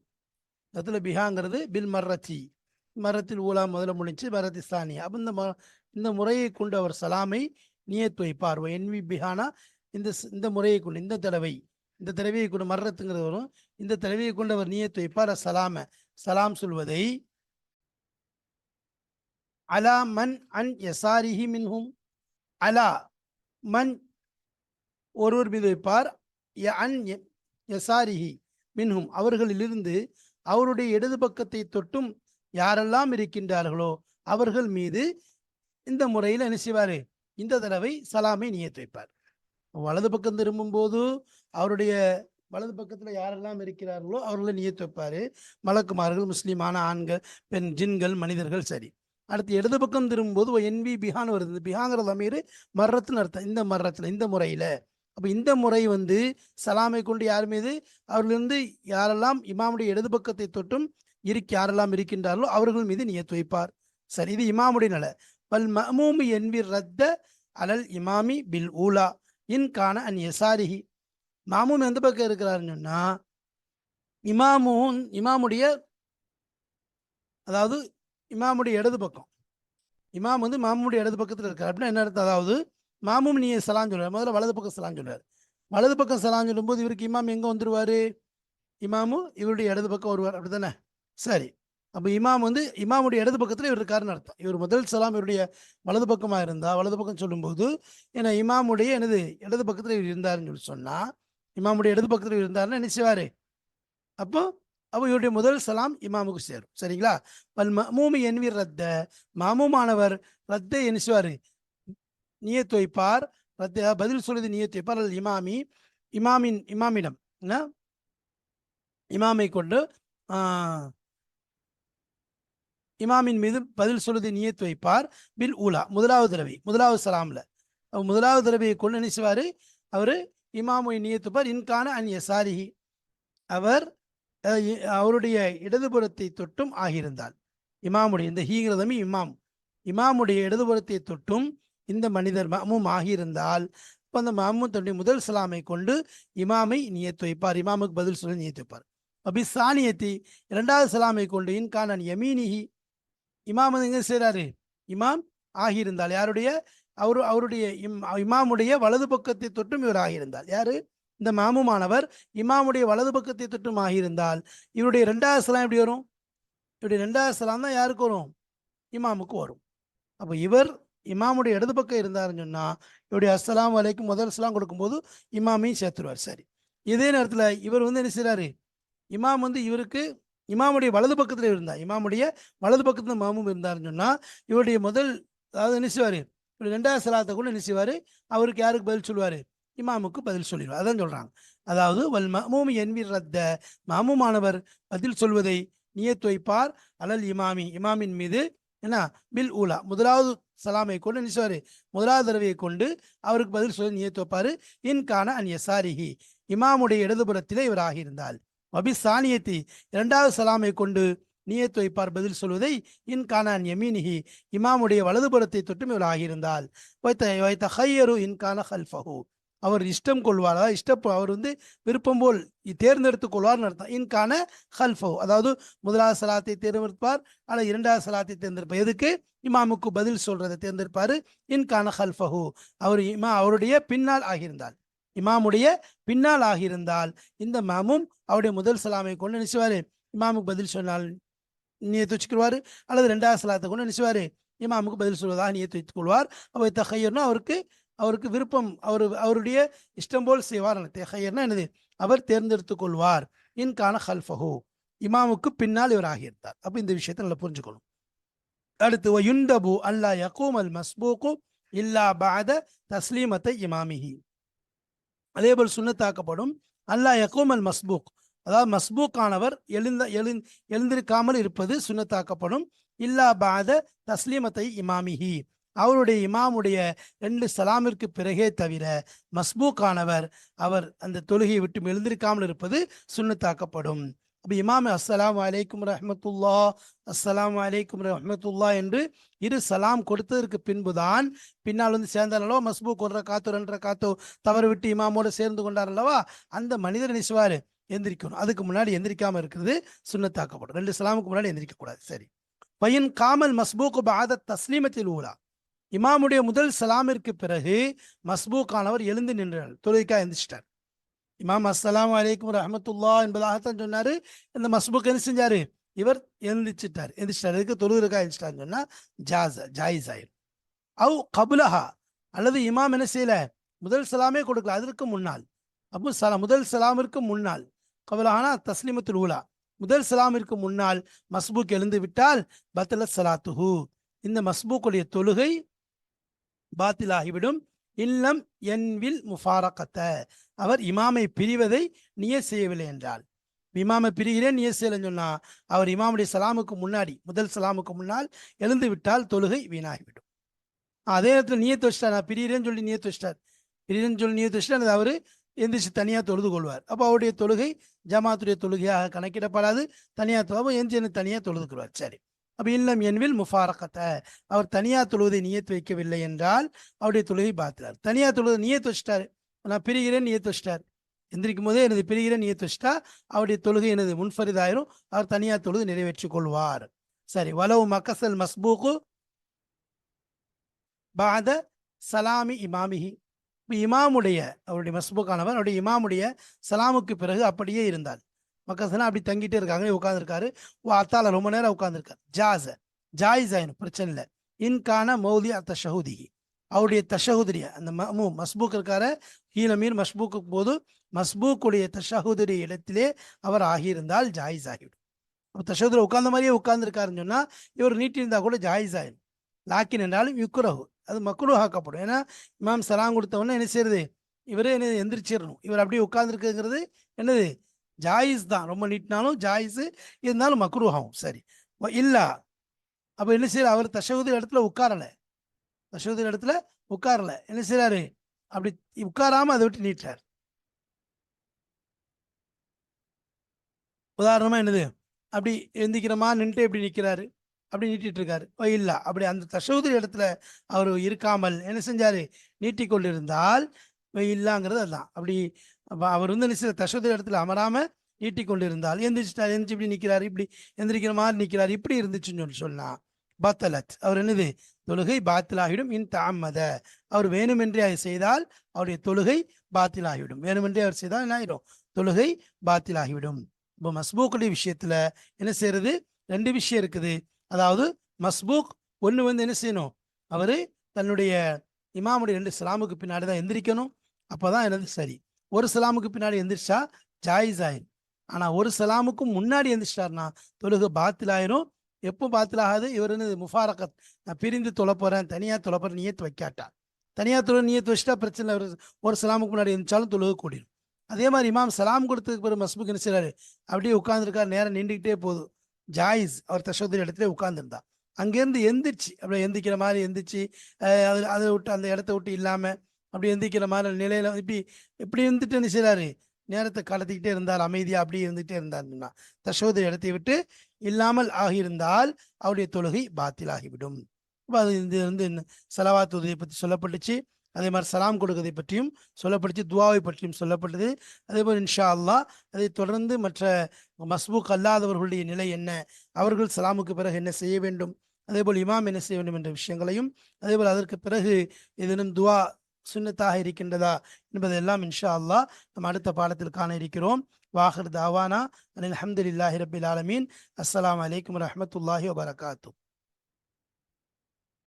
அதில் பிஹாங்கிறது பில் மர்ரத்தி, மரத்தில் ஊலா முதல்ல முடிச்சு மரத்தி சானியா, அப்போ இந்த முறையை கொண்டு அவர் சலாமை நியத்து வைப்பார். என்வி பிஹானா இந்த முறையை கொண்டு, இந்த தடவையை கொண்டு மர்ரத்துங்கிறது வரும், இந்த தடவையை கொண்டு அவர் நியத்து வைப்பார் சலாம, சலாம் சொல்வதை. அலா மன் அன் யசாரிஹி மின்ஹும், அலா மன் ஒருவர் மீது வைப்பார், அன் யசாரிஹி மின்ஹும் அவர்களிலிருந்து, அவருடைய இடது பக்கத்தை தொட்டும் யாரெல்லாம் இருக்கின்றார்களோ அவர்கள் மீது இந்த முறையில் என்ன செய்வார், இந்த தடவை சலாமை நியத்து வைப்பார். வலது பக்கம் திரும்பும் போது அவருடைய வலது பக்கத்தில் யாரெல்லாம் இருக்கிறார்களோ அவர்களை நியத்து வைப்பார், மலக்குமார்கள், முஸ்லீமான ஆண்கள், பெண், ஜின்கள், மனிதர்கள். சரி, அடுத்து இடது பக்கம் திரும்பும்போது என்வி பிஹான்னு வருது. பிஹாங்கிற அமீர் மர்ரத்துன்னு அர்த்தம், இந்த மர்ரத்தில், இந்த முறையில். அப்போ இந்த முறை சலாமை கொண்டு யார் மீது, அவர்களிருந்து யாரெல்லாம் இமாமுடைய இடது பக்கத்தை தொட்டும் யாரெல்லாம் இருக்கின்றார்களோ அவர்கள் மீது நியத்து வைப்பார். சரி, இது இமாமுடைய நிலை. பல் மஅமூமி என்வி ரத்த அலல் இமாமி பில் ஊலா இன் கான அன் யசாரிஹி, மாமூம் எந்த பக்கம் இருக்கிறாருன்னு சொன்னா இமாமுடைய அதாவது இமாமுடைய இடது பக்கம், இமாம் மாமுடைய இடது பக்கத்தில் இருக்கார் அப்படின்னா என்ன அர்த்தம், அதாவது மாமும் நீ சலான் சொல்றாரு, முதல்ல வலது பக்கம் சலான் சொல்றாரு. வலது பக்கம் சலான் சொல்லும்போது இவருக்கு இமாம் எங்கே வந்துடுவார், இமாமும் இவருடைய இடது பக்கம் வருவார், அப்படி தானே. சரி, அப்போ இமாம் இமாமுடைய இடது பக்கத்தில் இவர் இருக்காருன்னு அர்த்தம். இவர் முதல் சலாம் இவருடைய வலது பக்கமாக இருந்தால், வலது பக்கம் சொல்லும்போது ஏன்னா இமாமுடைய இடது பக்கத்தில் இவர் இருந்தாருன்னு சொல்லி சொன்னால், இமாமுடைய இடது பக்கத்தில் இருந்தாருன்னா என்ன செய்வார், அப்போ இவருடைய முதல் சலாம் இமாமுக்கு சேரும். சரிங்களா. பல் மஅமூமி என்வி ரத்த, மாமுமானவர் ரத்தை என்ன செய்வார், நியத்து வைப்பார். பதில் சொல்லுது நியத்து வைப்பார். அல்லது இமாமிடம் இமாமை கொண்டு இமாமின் மீது பதில் சொல்லுது நியத்து வைப்பார். பில் ஊலா, முதலாவது சலாம்ல முதலாவது தடவையை கொண்டு நினைச்சுவார் அவர் இமாமை நியத்து வைப்பார். இன்கான அன் யசாரிஹி, அவருடைய இடதுபுறத்தை தொட்டும் ஆகியிருந்தால், இமாமுடைய இந்த ஹீங்கிறதமே இமாமுடைய இடதுபுறத்தை தொட்டும் இந்த மனிதர் மஅமூம் ஆகியிருந்தால், இப்போ அந்த மஅமூம் தன்னுடைய முதல் சலாமை கொண்டு இமாமை நியத்து வைப்பார், இமாமுக்கு பதில் சொல்லி நியத்து வைப்பார். அப்படி சானியத்தி இரண்டாவது சலாமை கொண்டு இன்கான யமீனிஹி, இமாம் எங்க செய்கிறாரு, இமாம் ஆகியிருந்தால், யாருடைய அவருடைய இமாமுடைய வலது பக்கத்தை தொட்டும் இவர் ஆகியிருந்தால், யாரு இந்த மாமுமானவர் இமாமுடைய வலது பக்கத்தை தொட்டும் ஆகியிருந்தால், இவருடைய ரெண்டாவது சலாம் எப்படி வரும், இவருடைய ரெண்டாவது சலாம் தான் யாருக்கு வரும், இமாமுக்கு வரும். அப்போ இவர் இமாமுடைய இடது பக்கம் இருந்தாருன்னு சொன்னால் இவருடைய அஸ்ஸலாமு அலைக்கும் முதல் சலாம் கொடுக்கும்போது இமாமையும் சேர்த்துருவார். சரி, இதே நேரத்தில் இவர் என்ன செய்கிறாரு, இமாம் இவருக்கு இமாமுடைய வலது பக்கத்துல இருந்தார், இமாமுடைய வலது பக்கத்துல மாமும் இருந்தாருன்னு சொன்னா இவருடைய முதல், அதாவது என்ன செய்வாரு, ரெண்டாவது சலாத்தை கூட என்ன செய்வாரு, அவருக்கு யாருக்கு பதில் சொல்லுவாரு, இமாமுக்கு பதில் சொல்லிடுவார். அதான் சொல்றாங்க. அதாவது வல் மஅமூமி என்வி ரத்த, மாமுமானவர் பதில் சொல்வதை நியத்து வைப்பார் அலல் இமாமி, இமாமின் மீது, என்ன, பில் ஊலா, முதலாவது சலாமை கொண்டு நினைச்சுவாரு, முதலாவது தடவையை கொண்டு அவருக்கு பதில் சொல்லி நியத்து வைப்பாரு. இன்கான அன் யசாரிஹி, இமாமுடைய இடதுபுறத்திலே இவர் ஆகியிருந்தால், வபி சானியத்தி, இரண்டாவது சலாமை கொண்டு நியத்து வைப்பார் பதில் சொல்வதை, இன்கான அன் யமீனிஹி, இமாமுடைய வலதுபுறத்தை தொட்டும் இவர் ஆகியிருந்தால், வைத்த ஹையரு இன்கான ஹல்ஃபஹு, அவர் இஷ்டம் கொள்வார், அதாவது அவர் விருப்பம் போல் தேர்ந்தெடுத்துக் கொள்வார்னு அர்த்தம். இன்கான ஹல்ஃபஹு, அதாவது முதலாவது சலாத்தை தேர்ந்தெடுப்பார் அல்லது இரண்டாவது சலாத்தை தேர்ந்தெடுப்பார். எதுக்கு? இமாமுக்கு பதில் சொல்றதை தேர்ந்தெடுப்பாரு. இன்கான ஹல்ஃபஹு, அவருடைய பின்னால் ஆகியிருந்தால், இமாமுடைய பின்னால் ஆகியிருந்தால் இந்த மாமும் அவருடைய முதல் சலாமை கொண்டு நினைச்சுவாரு, இமாமுக்கு பதில் சொன்னால் நியத்து வச்சுக்குவாரு, அல்லது ரெண்டாவது சலாத்தை கொண்டு நினைச்சுவாரு, இமாமுக்கு பதில் சொல்வதாக நியத்து வைத்துக் கொள்வார். அவை தஹையர்னா அவருக்கு விருப்பம், அவருடைய இஷ்டம் போல் செய்வார். தஹையர்னா என்னது? அவர் தேர்ந்தெடுத்துக் கொள்வார். இன்கான ஹல்ஃபஹு, இமாமுக்கு பின்னால் இவர் ஆகியிருந்தார். அப்ப இந்த விஷயத்தை நல்லா புரிஞ்சுக்கணும். அடுத்து வயுந்தபு அல்லா யகூம் அல் மஸ்பூக்கு இல்லா பஅத தஸ்லீமத்தை இமாமிஹி, அதேபோல் சுன்னத்தாக்கப்படும் அல்லா யகூம் அல் மஸ்பூக், அதாவது மஸ்பூக்கானவர் எழுந்திருக்காமல் இருப்பது சுன்னத்தாக்கப்படும். இல்லா பஅத தஸ்லீமத்தை இமாமிஹி, அவருடைய இமாமுடைய 2 சலாமிற்கு பிறகே தவிர மஸ்பூக்கானவர் அவர் அந்த தொழுகையை விட்டு எழுந்திருக்காமல் இருப்பது சுன்னத்தாக்கப்படும். அப்போ இமாம் அஸ்ஸலாமு அலைக்கும் ரஹ்மத்துல்லா, அஸ்ஸலாமு அலைக்கும் ரஹ்மத்துல்லா என்று 2 சலாம் கொடுத்ததற்கு பின்புதான் பின்னால் சேர்ந்தாரல்லவா, மஸ்பூக் 1 ரக்காத்தோ 2 ரக்காத்தோ தவறு விட்டு இமாமோடு சேர்ந்து கொண்டார் அல்லவா, அந்த மனிதர் நினைச்சுவாரு எந்திரிக்கணும். அதுக்கு முன்னாடி எந்திரிக்காம இருக்கிறது சுன்னத்தாக்கப்படும். 2 சலாமுக்கு முன்னாடி எந்திரிக்க கூடாது. சரி. பையன் காமல் மஸ்பூக் பாத தஸ்லீமத்தில் ஊலா, இமாமுடைய முதல் சலாமிற்கு பிறகு மஸ்பூக்கானவர் எழுந்து நின்றார், தொழுகைக்காக எந்திரிச்சிட்டார். இமாம் அஸ்ஸலாமு அலைக்கும் ரஹ்மத்துல்லா என்பதாகத்தான் சொன்னாரு. இந்த மஸ்பூக் என்ன செஞ்சாரு, இவர் எந்திரிச்சிட்டார், இதுக்கு தொழுகைக்காக எழுந்திரிச்சிட்டாருன்னு சொன்னா ஜாயிஸ் ஆயிரும். அவ் கபுலஹா, அல்லது இமாம் என்ன செய்யல, முதல் சலாமே கொடுக்கல, அதற்கு முன்னால், அப்போ முதல் சலாமிற்கு முன்னால், கபுலஹானா தஸ்லீமத்துல் ஊலா, முதல் சலாமிற்கு முன்னால் மஸ்பூக் எழுந்து விட்டால் பத்தல சலாத்துஹு, இந்த மஸ்பூக்குடைய தொழுகை பாத்திலாகிவிடும். இல்லம் என்வில் முஃபாரகத்த, அவர் இமாமை பிரிவதை நியத் செய்யவில்லை என்றால், இமாமை பிரிகிறேன் நியத் செய்யலன்னு சொன்னா அவர் இமாமுடைய சலாமுக்கு முன்னாடி, முதல் சலாமுக்கு முன்னால் எழுந்து விட்டால் தொழுகை வீணாகிவிடும். அதே நேரத்தில் நியத்து வச்சிட்டார், நான் பிரிகிறேன்னு சொல்லி நியத்து வச்சிட்டார், பிரிகிறேன்னு சொல்லி நியத்து வச்சிட்டார், அவர் எந்திரிச்சு தனியாக தொழுது கொள்வார். அப்போ அவருடைய தொழுகை ஜமாத்துடைய தொழுகையாக கணக்கிடப்படாது, தனியாக எந்திரிச்சு தனியாக தொழுது கொள்வார். சரி. அப்போ இல்லம் என்வில் முஃபாரகத்தை, அவர் தனியாக தொழுவதை நியத்து வைக்கவில்லை என்றால் அவருடைய தொழுகை பாத்திலார். தனியாக தொழுவதை நியத்து வச்சிட்டாரு, நான் பிரிகிறேன் நியத்து வச்சிட்டார், எந்திரிக்கும் போதே எனது பிரிகிறேன் நியத்து வச்சிட்டா அவருடைய தொழுகை எனது முன்ஃபரிதாயிரும், அவர் தனியாக தொழுது நிறைவேற்றிக் கொள்வார். சரி. வலவு மக்கசல் மஸ்பூக்கு பாத சலாமி இமாமிஹி, இமாமுடைய, அவருடைய மஸ்பூக்கானவர் அவருடைய இமாமுடைய சலாமுக்கு பிறகு அப்படியே இருந்தால், மக்கள்லாம் அப்படி தங்கிட்டே இருக்காங்க, உட்காந்துருக்காரு, அத்தால ரொம்ப நேரம் உட்காந்துருக்காரு, ஜாயிஸ் ஆயினும் பிரச்சனை இல்லை. இன்கான மௌலி தஷஹுதி, அவருடைய தஷஹுதிரிய அந்த மஸ்பூக் இருக்கார ஹீலமீன் மஸ்பூக்கு போது மஸ்பூக்குடைய தஷஹுதிரிய இடத்திலே அவர் ஆகியிருந்தால் ஜாயிஸ் ஆகிவிடும். அப்போ தஷஹுதில் உட்கார்ந்த மாதிரியே உட்கார்ந்துருக்காருன்னு சொன்னா இவர் நீட்டிருந்தா கூட ஜாயிஸ் ஆயிடும். லாக்கின் என்றாலும் யுக்குரஹு, அது மக்ரூஹ் ஆக்கப்படும். ஏன்னா இமாம் சலாம் கொடுத்தவொடனே என்ன செய்யறது, இவரே என்ன எந்திரிச்சிடணும், இவர் அப்படியே உட்கார்ந்துருக்குங்கிறது என்னது, ஜாயிஸ் தான், ரொம்ப நீட்டினாலும் ஜாயிஸ், இருந்தாலும் மக்ரூஹ் ஆகும். சரி. இல்லா, அப்போ என்ன செய்யற, அவர் தஷஹுது இடத்துல உட்காரல, தஷஹுது இடத்துல உட்காரல, என்ன செய்யறாரு, அப்படி உட்காராம அதை விட்டு நீட்டார். உதாரணமா என்னது, அப்படி எந்திக்கிறமா நின்றுட்டு எப்படி நிற்கிறாரு, அப்படி நீட்டிட்டு இருக்காரு. இல்லா, அப்படி அந்த தஷஹுது இடத்துல அவர் இருக்காமல் என்ன செஞ்சாரு, நீட்டி கொண்டிருந்தால் இல்லாங்கிறது அதுதான். அப்படி அவர் என்ன தஷஹுது இடத்துல அமராம நீட்டி கொண்டிருந்தால், எந்திரிச்சிட்டார், எந்திரிச்சு இப்படி நிற்கிறாரு, இப்படி எந்திரிக்கிற மாதிரி நிற்கிறாரு, இப்படி இருந்துச்சுன்னு சொன்னா பத்தலத், அவர் என்னது, தொழுகை பாத்திலாகிடும். இன் தாமத, அவர் வேணுமென்றே அதை செய்தால் அவருடைய தொழுகை பாத்திலாகிவிடும். வேணுமென்றே அவர் செய்தால் என்ன ஆகிடும், தொழுகை பாத்திலாகிவிடும். இப்போ மஸ்பூக்குடைய விஷயத்துல என்ன செய்யறது, 2 விஷயம் இருக்குது. அதாவது மஸ்பூக் ஒன்று என்ன செய்யணும், அவரு தன்னுடைய இமாமுடைய 2 சலாமுக்கு பின்னாடி தான் எந்திரிக்கணும், அப்போதான் என்னது சரி. ஒரு சலாமுக்கு பின்னாடி எந்திரிச்சா ஜாயிஸ் ஆயிடும், ஆனா ஒரு சலாமுக்கும் முன்னாடி எந்திரிச்சிட்டாருன்னா தொழுகை பாத்திலாயிரும். எப்போ பாத்திலாகாது? இவர் முஃபாரகத், நான் பிரிந்து தொழ போறேன், தனியா தொழ போறேன் நியத்து வைக்காட்டா. தனியா தொழ நியத்து வச்சுட்டா பிரச்சனை இல்லை. ஒரு சலாமுக்கு முன்னாடி எந்திரிச்சாலும் தொழுகை கூடிடும். அதே மாதிரி இமாம் சலாம் கொடுத்ததுக்கு பிறகு மஸ்புக் என்ன செய்றாரு? அப்படியே உட்கார்ந்துருக்காரு, நேரம் நின்றுக்கிட்டே போகுது. ஜாயிஸ் அவர் தஷஹுத் இடத்துல உட்கார்ந்துருந்தா, அங்கேருந்து எந்திரிச்சு அப்படியே எந்திரிக்கிற மாதிரி எந்திரிச்சு அதை விட்டு அந்த இடத்த விட்டு இல்லாம அப்படி எந்திரிக்கிற மாதிரி நிலையில இப்படி இப்படி இருந்துட்டு என்ன செய்றாரு? நேரத்தை கடத்திக்கிட்டே இருந்தார், அமைதியா அப்படியே இருந்துகிட்டே இருந்தாருன்னா தஷஹுத் இடத்தை விட்டு இல்லாமல் ஆகியிருந்தால் அவருடைய தொழுகை பாத்தில் ஆகிவிடும். அப்போ அது இது சலவாத் உதவியை பற்றி சொல்லப்பட்டுச்சு. அதே மாதிரி சலாம் கொடுக்கறதை பற்றியும் சொல்லப்பட்டுச்சு, துவாவை பற்றியும் சொல்லப்பட்டது. அதே போல் இன்ஷா அல்லாஹ் அதை தொடர்ந்து மற்ற மஸ்பூக் அல்லாதவர்களுடைய நிலை என்ன, அவர்கள் சலாமுக்கு பிறகு என்ன செய்ய வேண்டும், அதே போல் இமாம் என்ன செய்ய வேண்டும் என்ற விஷயங்களையும், அதே போல் அதற்கு பிறகு ஏதேனும் துவா சுன்னத்தாக இருக்கின்றதா என்பதெல்லாம் இன்ஷா அல்லாஹ் நம்ம அடுத்த பாடத்தில் காண இருக்கிறோம். வாஹிர் தாவானா அல்ஹம்துலில்லாஹி ரப்பில் ஆலமீன். அஸ்ஸலாமு அலைக்கும் வரஹ்மத்துல்லாஹி வபரகாத்துஹு.